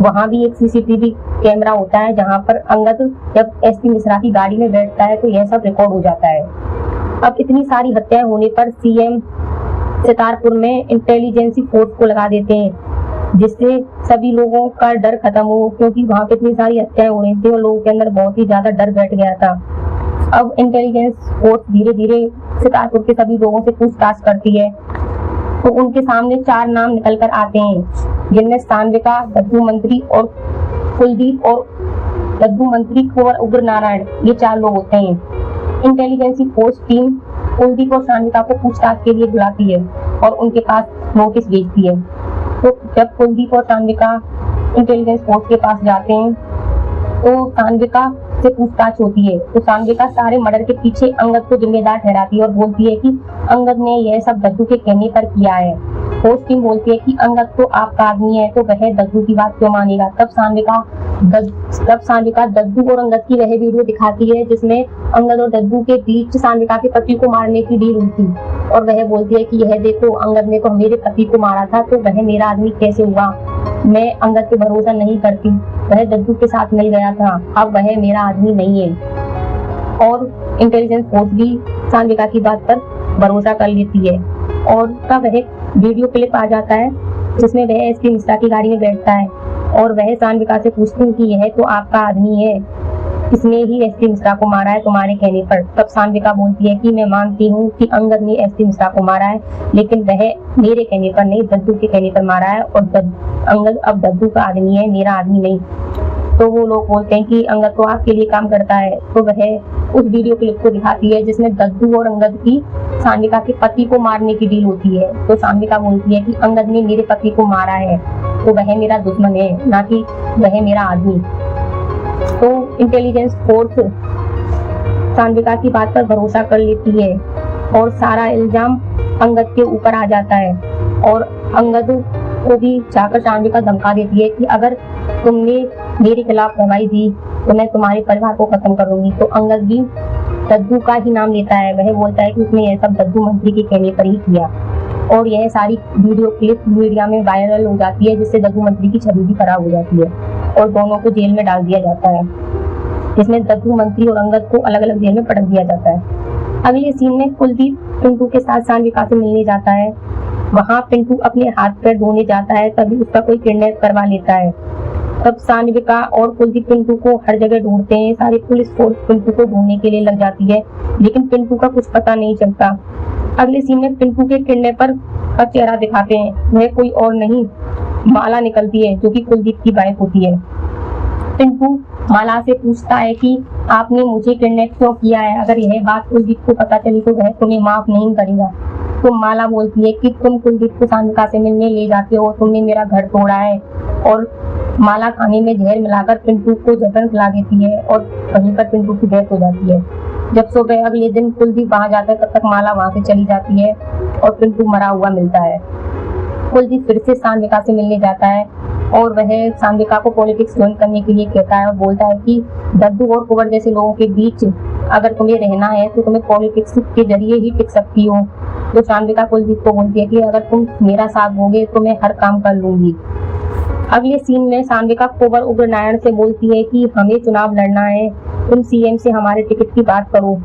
वहां भी एक सीसीटीवी कैमरा होता है जहां पर अंगद जब एसपी मिश्रा की गाड़ी में बैठता है तो यह सब रिकॉर्ड हो जाता है। अब इतनी सारी हत्याएं होने पर सीएम सितारपुर में इंटेलिजेंसी फोर्स को लगा देते हैं, जिससे सभी लोगों का डर खत्म हो, क्योंकि वहां पे इतनी सारी हत्याएं हो रही थी और लोगों के अंदर बहुत ही ज्यादा डर बैठ गया था। अब इंटेलिजेंस फोर्स धीरे धीरे सितारपुर के सभी लोगों से पूछताछ करती है, तो उनके सामने 4 नाम निकल कर आते हैं, जिनमें सान्विका, दद्दू मंत्री और कुलदीप और दद्दू मंत्री कुंवर उग्र नारायण, ये 4 लोग होते हैं। इंटेलिजेंसी फोर्स टीम कुलदीप और सान्विका को पूछताछ के लिए बुलाती है और उनके पास नोटिस भेजती है। तो जब कुलदीप और सान्विका इंटेलिजेंस फोर्स के पास जाते हैं तो सान्विका से पूछताछ होती है, तो सान्विका सारे मर्डर के पीछे अंगद को जिम्मेदार ठहराती है और बोलती है कि अंगद ने यह सब दद्दू के कहने पर किया है। फोर्स टीम बोलती है कि अंगद तो आपका आदमी है, तो वह दद्दू की बात क्यों मानेगा। तब सान्विका दद्दू और अंगद की वह वीडियो दिखाती है जिसमें अंगद और दद्दू के बीच सान्विका के पति को मारने की डील हुई थी, और वह बोलती है कि यह देखो, अंगद ने तो मेरे पति को मारा था, तो वह मेरा आदमी कैसे हुआ। मैं अंगद पे भरोसा नहीं करती, वह दद्दू के साथ मिल गया था, अब वह मेरा आदमी नहीं है। और इंटेलिजेंस फोर्स भी सान्विका की बात पर भरोसा कर लेती है और तब वह वीडियो क्लिप आ जाता है जिसमें वह एसपी मिश्रा की गाड़ी में बैठता है और वह सान्विका से पूछते हैं कि यह तो आपका आदमी है, इसने ही एसपी मिश्रा को मारा है तुम्हारे कहने पर। तब सान्विका बोलती है कि मैं मानती हूँ कि अंगद ने एसपी मिश्रा को मारा है, लेकिन वह मेरे कहने पर नहीं, दद्दू के कहने पर मारा है, और अंगद अब दद्दू का आदमी है, मेरा आदमी नहीं। तो वो लोग बोलते हैं कि अंगद तो आपके लिए काम करता है। तो वह उस वीडियो क्लिप को दिखाती है जिसमें दद्दू और अंगद की सान्विका के पति को मारने की डील होती है। तो सान्विका बोलती है कि अंगद ने मेरे पति को मारा है, तो वह मेरा दुश्मन है, ना कि वह मेरा आदमी। तो इंटेलिजेंस फोर्स सान्विका की बात पर भरोसा कर लेती है और सारा इल्जाम अंगद के ऊपर आ जाता है, और अंगद को भी जाकर सान्विका धमका देती है कि अगर तुमने मेरे खिलाफ गवाही दी तो मैं तुम्हारे परिवार को खत्म करूंगी। तो अंगद भी दद्दू का ही नाम लेता है, वह बोलता है कि उसने यह सब दद्दू मंत्री के कहने पर ही किया, और यह सारी वीडियो क्लिप मीडिया में वायरल हो जाती है, जिससे दद्दू मंत्री की छवि भी खराब हो जाती है और दोनों को जेल में डाल दिया जाता है, जिसमें दद्दू मंत्री और अंगद को अलग अलग जेल में पटक दिया जाता है। अगले सीन में कुलदीप पिंटू के साथ सान्विका से मिलने जाता है। वहाँ पिंटू अपने हाथ पैर धोने जाता है, तभी उसका कोई किडनैप करवा लेता है। तब सान्विका और कुलदीप पिंटू को हर जगह ढूंढते हैं, सारी पुलिस फोर्स पिंटू को ढूंढने के लिए लग जाती है, लेकिन पिंटू का कुछ पता नहीं चलता। अगले सीन में पिंटू के किडनैपर का चेहरा दिखाते हैं, वह कोई और नहीं माला निकलती है, जो कि कुलदीप की वाइफ होती है। पिंटू माला से पूछता है कि आपने मुझे किडनैप क्यों किया है, अगर यह बात कुलदीप को पता चली तो वह तुम्हें माफ नहीं करेगा। तो माला बोलती है कि तुम कुलदीप को सान्विका से मिलने ले जाते हो, तुमने मेरा घर तोड़ा है, और माला खाने में जहर मिलाकर पिंटू को जहर खिला देती है और वहीं पर पिंटू की डेथ हो जाती है। जब सुबह अगले दिन कुलदीप वहां जाता है, तब तक माला वहां से चली जाती है और पिंटू मरा हुआ मिलता है। कुलदीप फिर से सान्विका से मिलने जाता है और वह सान्विका को पॉलिटिक्स ज्वाइन करने के लिए कहता है और बोलता है कि दद्दू और कुंवर जैसे लोगों के बीच अगर तुम्हें रहना है तो तुम्हें पॉलिटिक्स के जरिए ही टिक सकती हो। तो सान्विका कुलदीप को बोलती है कि अगर तुम मेरा साथ दोगे तो मैं हर काम कर लूंगी। अगले सीन में सान्विका कुंवर उग्र नारायण से बोलती है कि हमें चुनाव लड़ना है, तुम सीएम से हमारे टिकट की बात करो,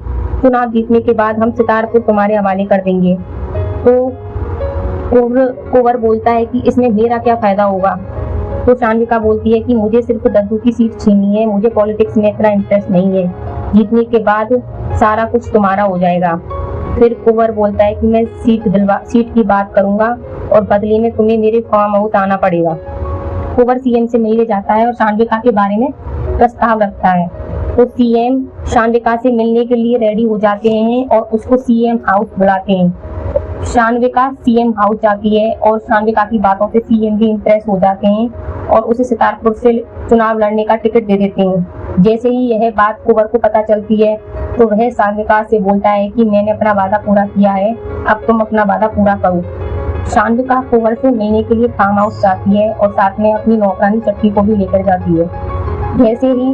चुनाव जीतने के बाद हम सितारपुर तुम्हारे हवाले कर देंगे। तो कुंवर बोलता है कि इसमें मेरा क्या फायदा होगा। तो सान्विका बोलती है कि मुझे सिर्फ दद्दू की सीट छीननी है, मुझे पॉलिटिक्स में इतना इंटरेस्ट नहीं है, जीतने के बाद सारा कुछ तुम्हारा हो जाएगा। फिर कुंवर बोलता है कि मैं सीट की बात करूंगा और बदले में तुम्हें मेरे फार्म हाउस आना पड़ेगा। कुंवर सीएम से मिलने जाता है और सान्विका के बारे में प्रस्ताव रखता है। तो सीएम सान्विका से मिलने के लिए रेडी हो जाते हैं और उसको सीएम हाउस बुलाते हैं। सान्विका सीएम हाउस जाती है और सान्विका की बातों से सीएम भी इम्प्रेस हो जाते हैं और उसे सितारपुर से चुनाव लड़ने का टिकट दे देते हैं। जैसे ही यह बात कुंवर को पता चलती है तो वह सान्विका से बोलता है कि मैंने अपना वादा पूरा किया है, अब तुम अपना वादा पूरा करो। सान्विका कुंवर से मिलने के लिए फार्म हाउस जाती है और साथ में अपनी नौकरानी चट्टी को भी लेकर जाती है। जैसे ही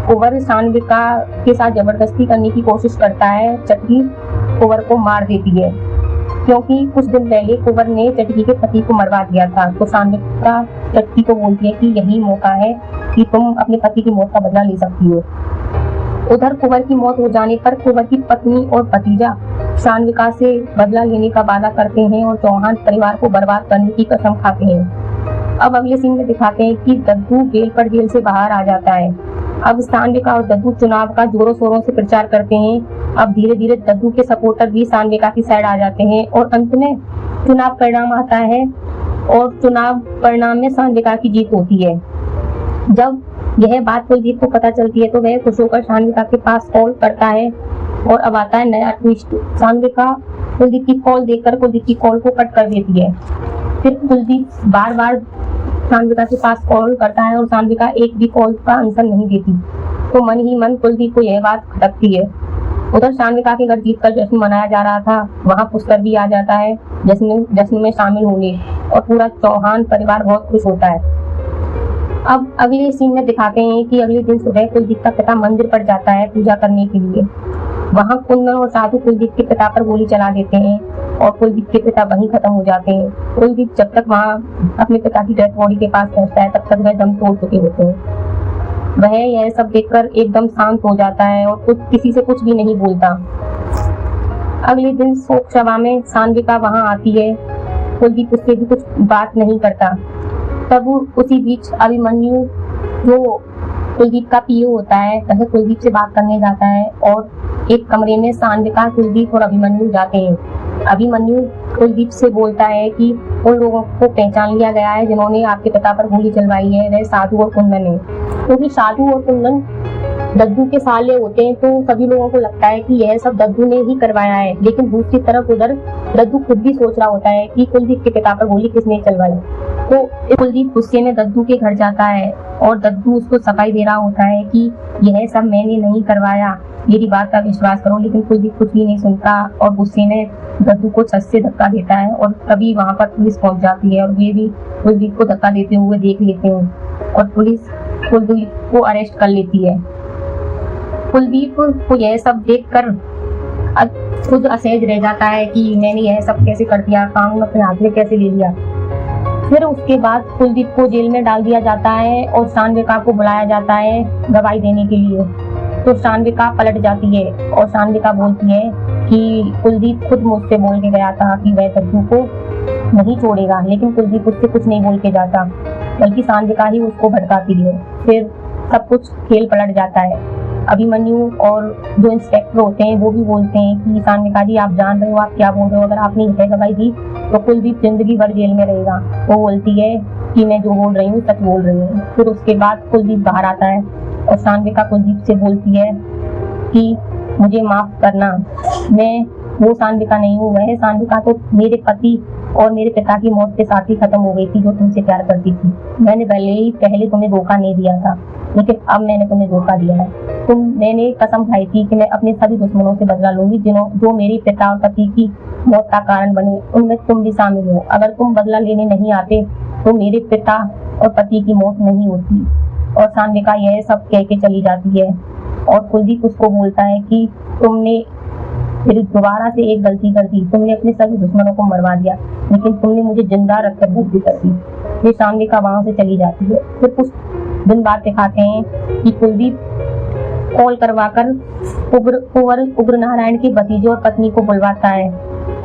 कुंवर सान्विका के साथ जबरदस्ती करने की कोशिश करता है, चट्टी कुंवर को मार देती है, क्योंकि कुछ दिन पहले कुंवर ने चट्टी के पति को मरवा दिया था। तो सान्विका चट्टी को बोलती है कि यही मौका है कि तुम अपने पति की मौत का बदला ले सकती हो। उधर कुंवर की मौत हो जाने पर कुंवर की पत्नी और भतीजा सान्विका से बदला लेने का वादा करते हैं और चौहान परिवार को बर्बाद करने की कसम खाते हैं। अब अगले सीन में दिखाते हैं कि दद्दू बेल पर जेल से बाहर आ जाता है। अब सान्विका और दद्दू चुनाव का जोरों शोरों से प्रचार करते हैं। अब धीरे धीरे दद्दू के सपोर्टर भी सान्विका की साइड आ जाते हैं और अंत में चुनाव परिणाम आता है और चुनाव परिणाम में सान्विका की जीत होती है। जब यह बात कुलदीप को पता चलती है तो वह खुश होकर सान्विका के पास कॉल करता है और अब आता है नया ट्विस्ट। सान्विका कुलदीप की कॉल देखकर कुलदीप की कॉल को कट कर देती है। फिर कुलदीप बार बार सान्विका के पास कॉल करता है और सान्विका एक भी कॉल का आंसर नहीं देती, तो मन ही मन कुलदीप को यह बात खटकती है। उधर सान्विका के घर जीत का जश्न मनाया जा रहा था, वहाँ पुष्कर भी आ जाता है जश्न में शामिल होने और पूरा चौहान परिवार बहुत खुश होता है। अब अगले सीन में दिखाते हैं कि अगले दिन सुबह कुलदीप का पिता मंदिर पर जाता है पूजा करने के लिए। वहाँ कुंदन और साधु कुलदीप के पिता पर गोली चला देते हैं और कुलदीप के पिता वहीं खत्म हो जाते हैं। कुलदीप जब तक वहाँ अपने पिता की डेड बॉडी के पास पहुँचता है तब तक वह दम तोड़ चुके होते हैं। वह यह सब देखकर एकदम शांत हो जाता है और किसी से कुछ भी नहीं बोलता। अगले दिन शोक सभा में सान्विका वहाँ आती है। कुलदीप उससे भी कुछ बात नहीं करता। तब उसी बीच अभिमन्यु जो कुलदीप का पीओ होता है वह कुलदीप से बात करने जाता है और एक कमरे में सान्विका, कुलदीप और अभिमन्यु जाते हैं। अभिमन्यु कुलदीप से बोलता है कि उन लोगों को पहचान लिया गया है जिन्होंने आपके पिता पर गोली चलवाई है, वह साधु और कुंदन है। क्योंकि साधु और कुंदन दद्दू के साले होते हैं तो सभी लोगों को लगता है कि यह सब दद्दू ने ही करवाया है, लेकिन दूसरी तरफ उधर दद्दू खुद भी सोच रहा होता है कि कुलदीप के पिता पर गोली किसने चलवाई। तो कुलदीप गुस्से में दद्दू के घर जाता है और दद्दू उसको सफाई दे रहा होता है कि यह सब मैंने नहीं करवाया, मेरी बात का विश्वास करो। लेकिन कुलदीप कुछ भी नहीं सुनता और गुस्से में दद्दू को छत से धक्का देता है और तभी वहाँ पर पुलिस पहुँच जाती है और वे भी कुलदीप को धक्का देते हुए देख लेते हैं और पुलिस कुलदीप को अरेस्ट कर लेती है। कुलदीप को यह सब देखकर खुद असहज रह जाता है कि मैंने यह सब कैसे कर दिया, कानून अपने हाथ में कैसे ले लिया। फिर उसके बाद कुलदीप को जेल में डाल दिया जाता है और सान्विका को बुलाया जाता है गवाही देने के लिए। तो सान्विका पलट जाती है और सान्विका बोलती है कि कुलदीप खुद मुझसे बोल के गया था कि वह दद्दू को नहीं छोड़ेगा, लेकिन कुलदीप उससे कुछ नहीं बोल के जाता, बल्कि सान्विका ही उसको भड़काती है। फिर सब कुछ खेल पलट जाता है। अभिमन्यु और जो इंस्पेक्टर होते हैं वो भी बोलते हैं कि सान्विका जी आप जान रहे हो आप क्या बोल रहे हो, अगर आपने यह गवाही दी तो कुलदीप जिंदगी भर जेल में रहेगा। वो बोलती है कि मैं जो बोल रही हूँ सच बोल रही हूँ। फिर उसके बाद कुलदीप बाहर आता है और सान्विका कुलदीप से बोलती है कि मुझे माफ करना, मैं वो सान्विका नहीं हूँ, वह सान्विका तो मेरे पति और मेरे पिता की मौत के साथ ही खत्म हो गई थी जो तुमसे प्यार करती थी। मैंने पहले तुम्हें धोखा नहीं दिया था, लेकिन अब मैंने तुम्हें धोखा दिया है। मैंने कसम खाई थी कि मैं अपने सभी दुश्मनों से बदला लूंगी जो मेरे पिता और पति की मौत का कारण बने, उनमें तुम भी शामिल हो। अगर तुम बदला लेने नहीं आते तो मेरे पिता और पति की मौत नहीं होती। और सान्विका यह सब कह के चली जाती है और कुलदीप उसको बोलता है कि तुमने फिर दोबारा से एक गलती कर दी, तुमने अपने सभी दुश्मनों को मरवा दिया, लेकिन तुमने मुझे जिंदा रखकर गलती कर दी। ये सान्विका वहां से चली जाती है। फिर कुछ दिन बाद दिखाते हैं कि कुलदीप कॉल करवाकर उग्र नारायण के भतीजे और पत्नी को बुलवाता है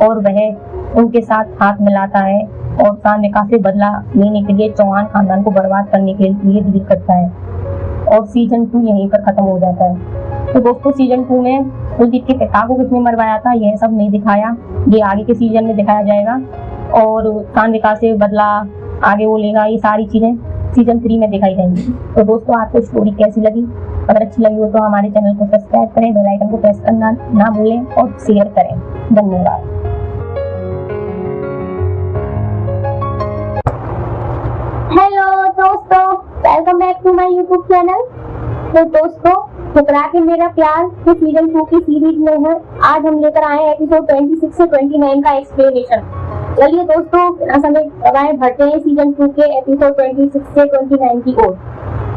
और वह उनके साथ हाथ मिलाता है और सान्विका से बदला लेने के लिए चौहान खानदान को बर्बाद करने के लिए डील करता है। और सीजन 2 यहीं पर खत्म हो जाता है। तो दोस्तों सीजन 2 में कुलदीप के पिता को किसने मरवाया था यह सब नहीं दिखाया, ये आगे के सीजन में दिखाया जाएगा। और सान्विका से बदला आगे वो लेगा, ये सारी चीजें सीजन 3 में दिखाई जाएंगी। तो दोस्तों आपको स्टोरी कैसी लगी? अगर अच्छी लगी हो तो हमारे चैनल को सब्सक्राइब करें, बेल आइकन को प्रेस करना ना भूलें और शेयर करें। धन्यवाद। हेलो दोस्तों, welcome back to my YouTube channel. तो दोस्तों ठुकरा के मेरा प्यार के सीजन 2 की सीरीज में है आज हम लेकर आए हैं एपिसोड 26 से 29 का एक्सप्लेनेशन। चलिए दोस्तों बिना समय गवाए बढ़ते हैं सीजन 2 के एपिसोड 26 से 29 की ओर।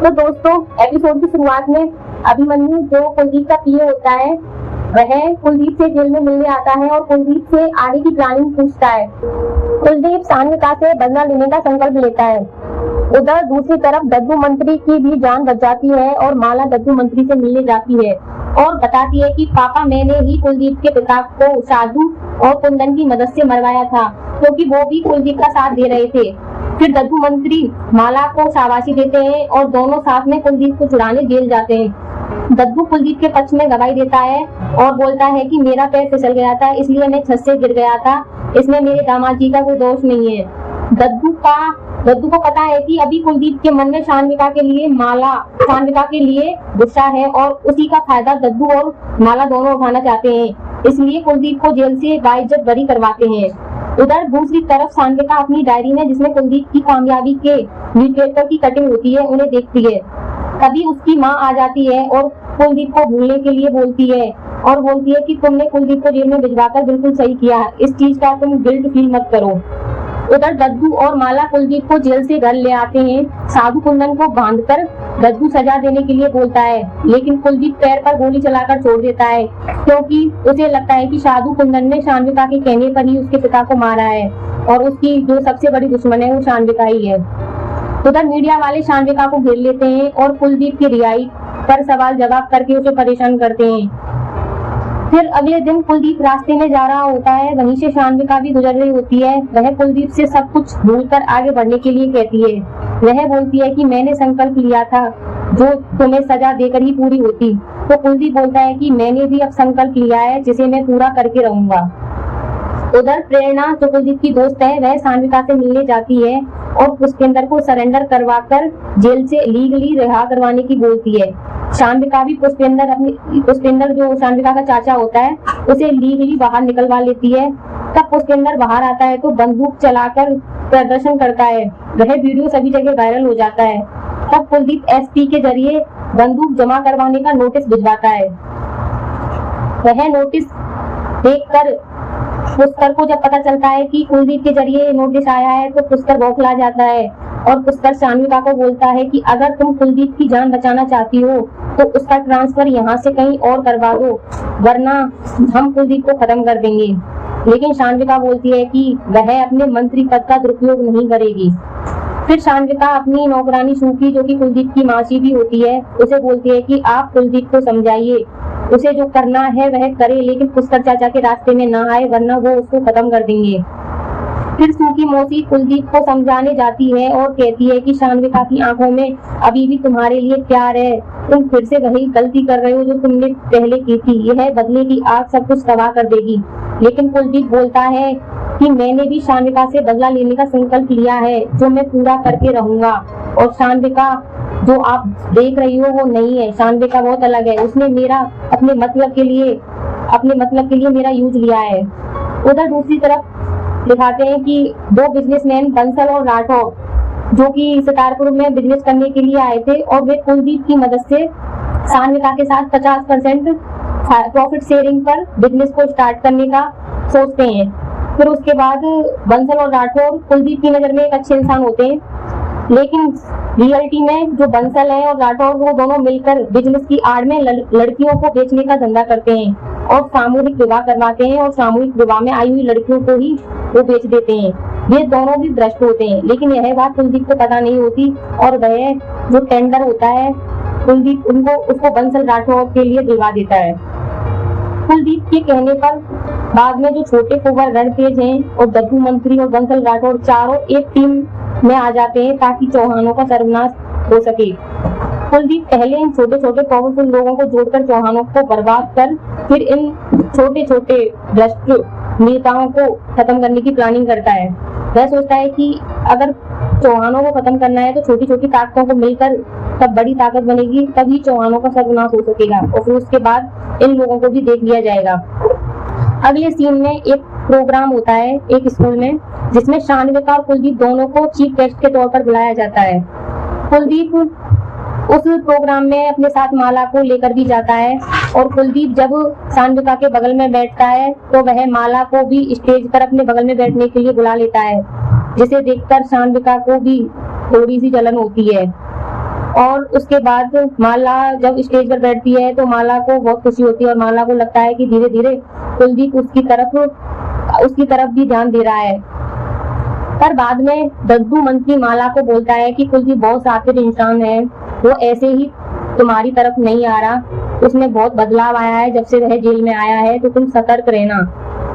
तो दोस्तों एपिसोड की शुरुआत में अभिमन्यु जो कुलदीप का पीए होता है वह कुलदीप से जेल में मिलने आता है और कुलदीप से आगे की प्लानिंग पूछता है। कुलदीप सान्विका से बदला लेने का संकल्प लेता है। उधर दूसरी तरफ दद्दू मंत्री की भी जान बच जाती है और माला दद्दू मंत्री से मिलने जाती है। और बताती है कि पापा मैंने ही कुलदीप के पिता को साधु और कुंदन की मदद से मरवाया था, क्योंकि वो भी कुलदीप का साथ दे रहे थे। फिर दद्दू मंत्री माला को शाबाशी देते हैं और दोनों साथ में कुलदीप को छुड़ाने जेल जाते हैं। दद्दू कुलदीप के पक्ष में गवाही देता है और बोलता है कि मेरा पैर फिसल गया था, इसलिए मैं छत से गिर गया था, इसमें मेरे दामाद जी का कोई दोष नहीं है। दद्दू को पता है कि अभी कुलदीप के मन में शानविका के लिए गुस्सा है और उसी का फायदा दद्दू और माला दोनों उठाना चाहते हैं, इसलिए कुलदीप को जेल से बाइज्जत बरी करवाते हैं। उधर दूसरी तरफ शानविका अपनी डायरी में, जिसमें कुलदीप की कामयाबी के न्यूज़पेपर की कटिंग होती है, उन्हें देखती है। तभी उसकी माँ आ जाती है और कुलदीप को भूलने के लिए बोलती है कि तुमने कुलदीप को जेल में भिजवाकर बिल्कुल सही किया, इस चीज का तुम गिल्ट फील मत करो। उधर दद्दू और माला कुलदीप को जेल से घर ले आते हैं। साधु कुंदन को बांधकर दद्दू सजा देने के लिए बोलता है, लेकिन कुलदीप पैर पर गोली चलाकर छोड़ देता है, क्योंकि उसे लगता है कि साधु कुंदन ने शानविका के कहने पर ही उसके पिता को मारा है और उसकी जो सबसे बड़ी दुश्मन है वो शानविका ही है। उधर मीडिया वाले शानविका को घेर लेते हैं और कुलदीप की रिहाई पर सवाल जवाब करके उसे परेशान करते हैं। फिर अगले दिन कुलदीप रास्ते में जा रहा होता है, वहीं से शानविका भी गुजर रही होती है। वह कुलदीप से सब कुछ भूलकर आगे बढ़ने के लिए कहती है। वह बोलती है कि मैंने संकल्प लिया था जो तुम्हें सजा देकर ही पूरी होती। तो कुलदीप बोलता है कि मैंने भी अब संकल्प लिया है जिसे मैं पूरा करके रहूंगा। उधर प्रेरणा जो कुलदीप की दोस्त है, वह शानविका से मिलने जाती है और पुष्पेंद्र को सरेंडर करवाकर जेल से लीगली रिहा करवाने की बोलती है। शानविका भी पुष्पेंद्र जो शानविका का चाचा होता है, उसे लीगली बाहर निकलवा लेती है। तब पुष्पेंद्र बाहर आता है तो बंदूक चलाकर प्रदर्शन करता है। वह वीडियो सभी जगह वायरल हो जाता है। तब कुलदीप एसपी के जरिए बंदूक जमा करवाने का नोटिस भिजवाता है। वह नोटिस देखकर पुष्कर को जब पता चलता है कि कुलदीप के जरिए नोटिस आया है, तो पुष्कर बौखला जाता है और पुष्कर शानविका को बोलता है कि अगर तुम कुलदीप की जान बचाना चाहती हो तो उसका ट्रांसफर यहाँ से कहीं और करवा दो, वरना हम कुलदीप को खत्म कर देंगे। लेकिन शानविका बोलती है कि वह अपने मंत्री पद का दुरुपयोग नहीं करेगी। फिर शानविका अपनी नौकरानी सूखी, जो कि कुलदीप की मासी भी होती है, उसे बोलती है कि आप कुलदीप को समझाइए, उसे जो करना है वह करे, लेकिन पुष्कर चाचा के रास्ते में ना आए, वरना वो उसको खत्म कर देंगे। फिर सूखी मौसी कुलदीप को समझाने जाती है और कहती है कि शानविका की आंखों में अभी भी तुम्हारे लिए प्यार है, तुम फिर से वही गलती कर रहे हो जो तुमने पहले की थी, यह बदले की आग सब कुछ तबाह कर देगी। लेकिन कुलदीप बोलता है कि मैंने भी शानविका से बदला लेने का संकल्प लिया है, जो मैं पूरा करके रहूंगा। और शानविका जो आप देख रही हो वो नहीं है, शानविका बहुत अलग है, उसने मेरा अपने मतलब के लिए मेरा यूज लिया है। उधर दूसरी तरफ दिखाते हैं कि दो बिजनेसमैन बंसल और राठौर, जो कि सितारपुर में बिजनेस करने के लिए आए थे, और वे कुलदीप की मदद से शानविका के साथ 50% प्रॉफिट शेयरिंग पर बिजनेस को स्टार्ट करने का सोचते हैं। फिर उसके बाद बंसल और राठौर कुलदीप की नजर में एक अच्छे इंसान होते हैं, लेकिन रियलिटी में जो बंसल है और राठौर, वो दोनों मिलकर बिजनेस की आड़ में लड़कियों को बेचने का धंधा करते हैं और सामूहिक विवाह करवाते हैं, और सामूहिक विवाह में आई हुई लड़कियों को ही वो बेच देते हैं। ये दोनों भी भ्रष्ट होते हैं, लेकिन यह बात कुलदीप को पता नहीं होती, और वह जो टेंडर होता है कुलदीप उसको बंसल राठौर के लिए दिलवा देता है। कुलदीप के कहने पर बाद में जो छोटे कुंवर रणतेज हैं और दद्दू मंत्री और बंसल राठौर चारों एक टीम में आ जाते हैं ताकि चौहानों का सर्वनाश हो सके। कुलदीप पहले इन छोटे छोटे पावरफुल लोगों को जोड़कर चौहानों को बर्बाद कर फिर इन छोटे छोटे भ्रष्ट नेताओं को खत्म करने की प्लानिंग करता है। वह सोचता है कि अगर चौहानों को खत्म करना है तो छोटी छोटी ताकतों को मिलकर तब बड़ी ताकत बनेगी, तभी चौहानों का सर्वनाश हो सकेगा, और फिर उसके बाद इन लोगों को भी देख लिया जाएगा। अगले सीन में एक प्रोग्राम होता है एक स्कूल में, जिसमें शानविका और कुलदीप दोनों को चीफ गेस्ट के तौर पर बुलाया जाता है। कुलदीप उस प्रोग्राम में अपने साथ माला को लेकर भी जाता है, और कुलदीप जब शानविका के बगल में बैठता है तो वह माला को भी स्टेज पर अपने बगल में बैठने के लिए बुला लेता है, जिसे देखकर शानविका को भी थोड़ी सी जलन होती है। और उसके बाद माला जब स्टेज पर बैठती है तो माला को बहुत खुशी होती है, और माला को लगता है कि धीरे धीरे कुलदीप उसकी तरफ भी ध्यान दे रहा है। पर बाद में दद्दू मंत्री माला को बोलता है कि कुलदीप बहुत सात्विक इंसान है, वो ऐसे ही तुम्हारी तरफ नहीं आ रहा, उसमें बहुत बदलाव आया है जब से वह जेल में आया है, तो तुम सतर्क रहना।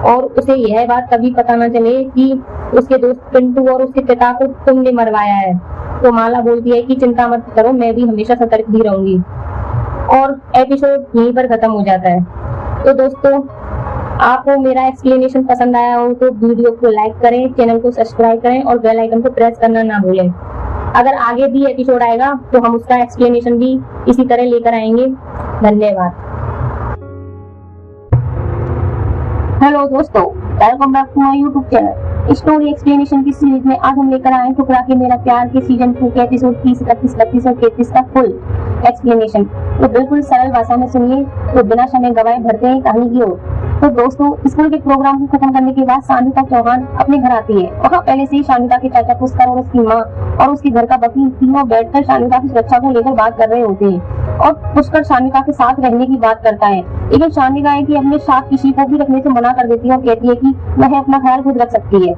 और उसे यह बात कभी पता न चले कि उसके दोस्त पिंटू और उसके पिता को तुमने मरवाया है। तो माला बोलती है कि चिंता मत करो, मैं भी हमेशा सतर्क ही रहूंगी। और एपिसोड यहीं पर खत्म हो जाता है। तो दोस्तों, आपको मेरा एक्सप्लेनेशन पसंद आया हो तो वीडियो को लाइक करें, चैनल को सब्सक्राइब करें और बेल आइकन को प्रेस करना ना भूलें। अगर आगे भी एपिसोड आएगा तो हम उसका एक्सप्लेनेशन भी इसी तरह लेकर आएंगे। धन्यवाद। हेलो दोस्तों, welcome back to my YouTube channel. Story explanation की सीरीज में आज हम लेकर आए ठुकरा के मेरा प्यार के सीजन 2 के एपिसोड 30, 31, 32 और 33 का फुल एक्सप्लेनेशन। तो बिल्कुल सरल भाषा में सुनिए, तो बिना समय गवाए भरते हैं कहानी की ओर। तो दोस्तों, स्कूल के प्रोग्राम को खत्म करने के बाद शान्विता चौहान अपने घर आती है। वहाँ पहले से ही शान्विता के चाचा पुष्कर और उसकी माँ और उसके घर का वकील तीनों बैठकर शान्विता की सुरक्षा को लेकर बात कर रहे होते हैं। और पुष्कर शान्विता के साथ रहने की बात करता है, लेकिन शान्विता है कि अपने साथ किसी को भी रखने से मना कर देती है और कहती है कि वह अपना ख्याल खुद रख सकती है।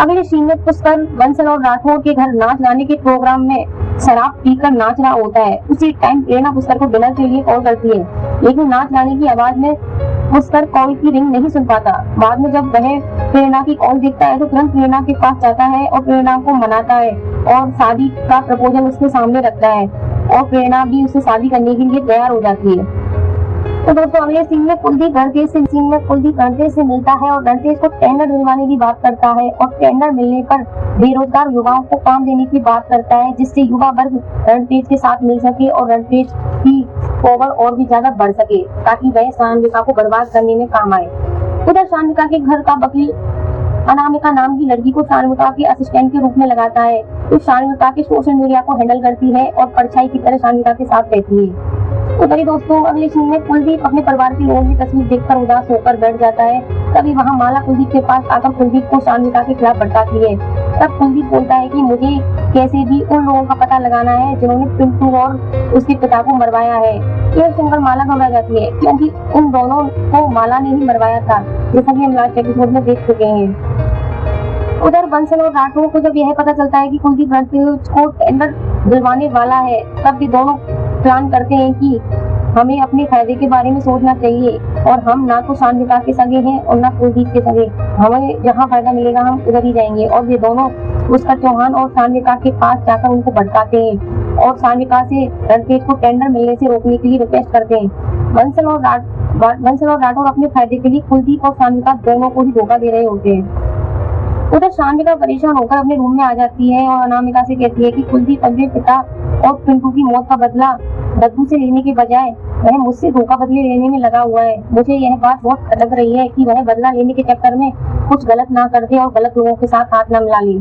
अगले सीन में पुष्कर बंसल और राठौर के घर नाच गाने के प्रोग्राम में शराब पीकर नाच रहा होता है। उसी टाइम प्रेरणा पुष्कर को डिनर के लिए कॉल करती है, लेकिन नाच गाने की आवाज में पुष्कर कॉल की रिंग नहीं सुन पाता। बाद में जब वह प्रेरणा की कॉल देखता है तो तुरंत प्रेरणा के पास जाता है और प्रेरणा को मनाता है और शादी का प्रपोजल उसके सामने रखता है और प्रेरणा भी उससे शादी करने के लिए तैयार हो जाती है। तो दोस्तों, अगले सीन में कुलदीप रणतेज से मिलता है और रणतेज को टेंडर दिलवाने की बात करता है और टेंडर मिलने पर बेरोजगार युवाओं को काम देने की बात करता है, जिससे युवा वर्ग रणतेज के साथ मिल सके और रणतेज की पावर और भी ज्यादा बढ़ सके, ताकि वह शान्विता को बर्बाद करने में काम आए। उधर शान्विता के घर का वकील अनामिका नाम की लड़की को शान्विता के असिस्टेंट के रूप में लगाता है, तो शान्विता के सोशल मीडिया को हैंडल करती है और परछाई की तरह शान्विता के साथ रहती है। उधर ही दोस्तों, अगले सीन में कुलदीप अपने परिवार के लोगों की तस्वीर देखकर उदास होकर बैठ जाता है। तभी वहाँ माला कुलदीप के पास आकर कुलदीप को शान्विता के खिलाफ भड़काती है। तब कुलदीप बोलता है कि मुझे कैसे भी उन लोगों का पता लगाना है जिन्होंने पिंटू और उसके पिता को मरवाया है। यह सुनकर माला घबरा जाती है, क्योंकि उन दोनों को माला ने ही मरवाया था, जैसा कि हम लास्ट एपिसोड में देख चुके हैं। उधर बंसल और राठौर को जब यह पता चलता है कि कुलदीप रणतेज को टेंडर दिलवाने वाला है, तब भी दोनों प्लान करते हैं कि हमें अपने फायदे के बारे में सोचना चाहिए और हम ना तो शान्विता के सगे हैं और ना कुलदीप के सगे। हमें जहाँ फायदा मिलेगा हम उधर ही जाएंगे। और ये दोनों पुष्कर चौहान और शान्विता के पास जाकर उनको भड़काते हैं और शान्विता से रणतेज को टेंडर मिलने से रोकने के लिए रिक्वेस्ट करते हैं। बंसल और राठौर अपने फायदे के लिए कुलदीप और शान्विता दोनों को ही धोखा दे रहे होते हैं। उधर शान्विता परेशान होकर अपने रूम में आ जाती है और अनामिका से कहती है कि कुलदीप अपने पिता और पिंटू की मौत का बदला दद्दू से लेने के बजाय वह मुझसे धोखा बदले लेने में लगा हुआ है। मुझे यह बात बहुत खटक रही है कि वह बदला लेने के चक्कर में कुछ गलत ना कर दे और गलत लोगों के साथ हाथ न मिला ले।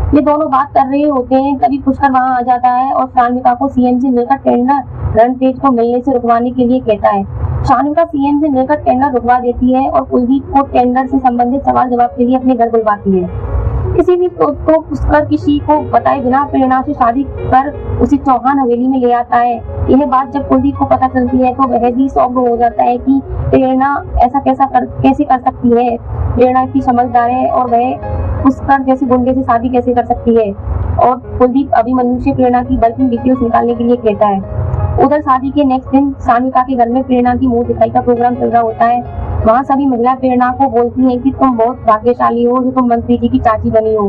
ये दोनों बात कर रहे होते हैं, तभी पुष्कर वहाँ आ जाता है और शान्विता को सीएम से मिलकर टेंडर रणतेज को मिलने से रुकवाने के लिए कहता है। शान्विता सीएम से मिलकर टेंडर रुकवा देती है और कुलदीप को टेंडर से संबंधित सवाल जवाब के लिए अपने घर बुलवाती है। किसी भी तो पुष्कर किसी को बताए बिना प्रेरणा से शादी कर उसे चौहान हवेली में ले आता है। यह बात जब कुलदीप को पता चलती है तो वह भी शॉक्ड हो जाता है कि प्रेरणा ऐसा कैसे कर सकती है। प्रेरणा इतनी समझदार है और वह पुष्कर जैसे गुंडे से शादी कैसे कर सकती है। और कुलदीप अभिमन्यु से प्रेरणा की वर्किंग डिटेल्स निकालने के लिए कहता है। उधर शादी के नेक्स्ट दिन शान्विता के घर में प्रेरणा की मुंह दिखाई का प्रोग्राम चल रहा होता है। वहाँ सभी महिला प्रेरणा को बोलती हैं कि तुम बहुत भाग्यशाली हो जो तुम मंत्री जी की चाची बनी हो।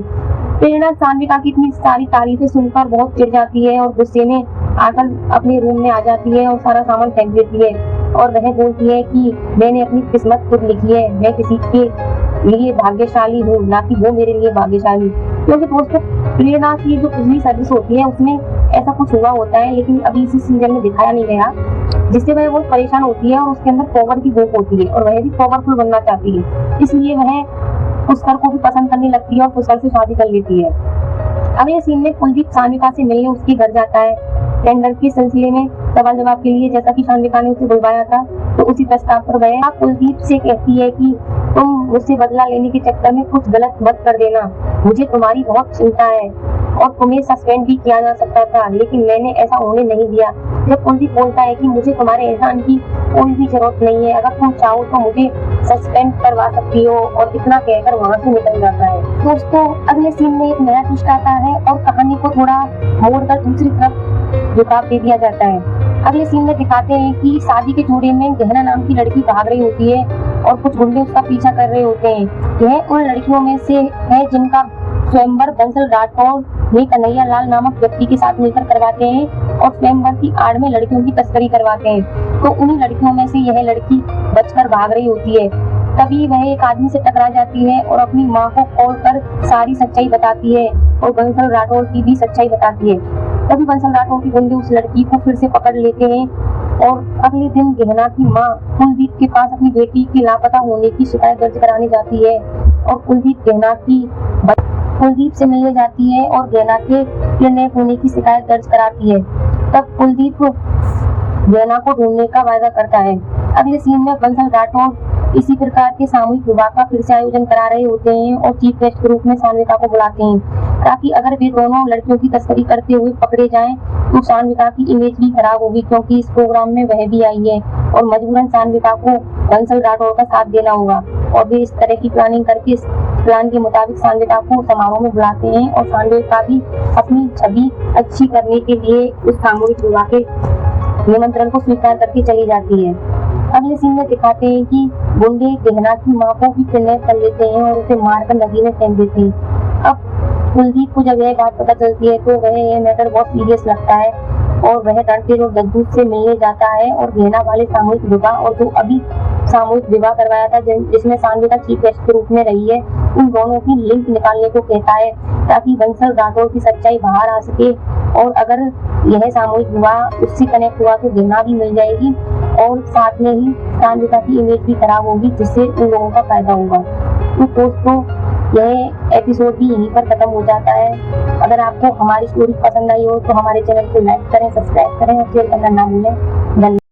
प्रेरणा शान्विता की इतनी सारी तारीफें सुनकर बहुत चिढ़ जाती है और गुस्से में आकर अपने रूम में आ जाती है और सारा सामान फेंक देती है और वह बोलती है कि मैंने अपनी किस्मत खुद लिखी है, मैं किसी के लिए भाग्यशाली हूँ ना कि वो मेरे लिए भाग्यशाली। क्योंकि दोस्तों, प्रेरणा की जो पिछली सर्विस होती है उसमें ऐसा कुछ हुआ होता है, लेकिन अभी इसी सीजन में दिखाया नहीं गया, जिससे वह बहुत परेशान होती है और उसके अंदर पावर की भूख होती है और वह भी पावरफुल बनना चाहती है। इसलिए वह पुष्कर को भी पसंद करने लगती है और पुष्कर से शादी कर लेती है। अगले सीन में कुलदीप शान्विता से मिलने उसके घर जाता है टेंडर के सिलसिले में सवाल जवाब के लिए, जैसा कि शान्विता ने उसे बुलवाया था। तो उसी प्रस्ताव पर वह कुलदीप से कहती है कि तुम मुझसे बदला लेने के चक्कर में कुछ गलत मत कर देना, मुझे तुम्हारी बहुत चिंता है और तुम्हें सस्पेंड भी किया जा सकता था, लेकिन मैंने ऐसा होने नहीं दिया। जब कुलदीप बोलता है कि मुझे तुम्हारे एहसान की कोई भी जरूरत नहीं है, अगर तुम चाहो तो मुझे सस्पेंड करवा सकती हो, और इतना कहकर वहाँ से निकल जाता है। दोस्तों, अगले सीन में एक नया ट्विस्ट आता है और कहानी को थोड़ा मोड़कर दूसरी तरफ झुकाव दे दिया जाता है। अगले सीन में दिखाते हैं कि शादी के जोड़े में गहना नाम की लड़की भाग रही होती है और कुछ गुंडे उसका पीछा कर रहे होते हैं। यह उन लड़कियों में से है जिनका स्वयंवर बंसल राठौर ने कन्हैया लाल नामक व्यक्ति के साथ मिलकर करवाते हैं और स्वयंवर की आड़ में लड़कियों की तस्करी करवाते हैं। तो उन्हीं लड़कियों में से यह लड़की बचकर भाग रही होती है। तभी वह एक आदमी से टकरा जाती है और अपनी माँ को कॉल कर सारी सच्चाई बताती है और बंसल राठौर की भी सच्चाई बताती है। तभी बंसल राठौर के गुंडे उस लड़की को फिर से पकड़ लेते हैं और अगले दिन गहना की माँ कुलदीप के पास अपनी बेटी के लापता होने की शिकायत दर्ज कराने जाती है और कुलदीप से मिलने जाती है और गहना के किडनैप होने की शिकायत दर्ज कराती है। तब कुलदीप गहना को ढूंढने का वायदा करता है। अगले सीन में बंसल राठौर इसी प्रकार के सामूहिक विवाह का फिर से आयोजन करा रहे होते हैं और चीफ गेस्ट के रूप में सान्विका को बुलाते हैं ताकि अगर वे दोनों लड़कियों की तस्करी करते हुए पकड़े जाएं तो सान्विका की इमेज भी खराब होगी, क्योंकि इस प्रोग्राम में वह भी आई है और मजबूरन सान्विका को बंसल राठौर का साथ देना होगा। और वे इस तरह की प्लानिंग करके इस प्लान के मुताबिक सान्विका को समारोह में बुलाते हैं और सान्विका भी अपनी छवि अच्छी करने के लिए उस सामूहिक विवाह के निमंत्रण को स्वीकार करके चली जाती है। अगले सीन में दिखाते हैं कि गुंडे गहना की माँ को भी किडनैप कर लेते हैं और उसे मारकर नदी में फेंक देते हैं। अब कुलदीप को जब यह बात पता चलती है तो वह यह मैटर बहुत सीरियस लगता है और वह रणधीर और दद्दू से मिलने जाता है और गहना वाले सामूहिक विवाह और जो अभी सामूहिक विवाह करवाया था जिसमें सान्विका चीफ गेस्ट के रूप में रही है, उन दोनों की लिंक निकालने को कहता है ताकि बंसल राठौर की सच्चाई बाहर आ सके और अगर यह सामूहिक विवाह उससे कनेक्ट हुआ तो गहना भी मिल जाएगी और साथ में ही सान्विका की इमेज भी खराब होगी, जिससे उन लोगों का फायदा होगा। तो दोस्तों, यह एपिसोड भी यहीं पर खत्म हो जाता है। अगर आपको हमारी स्टोरी पसंद आई हो तो हमारे चैनल को लाइक करें, सब्सक्राइब करें और शेयर करना ना भूलें। धन्यवाद।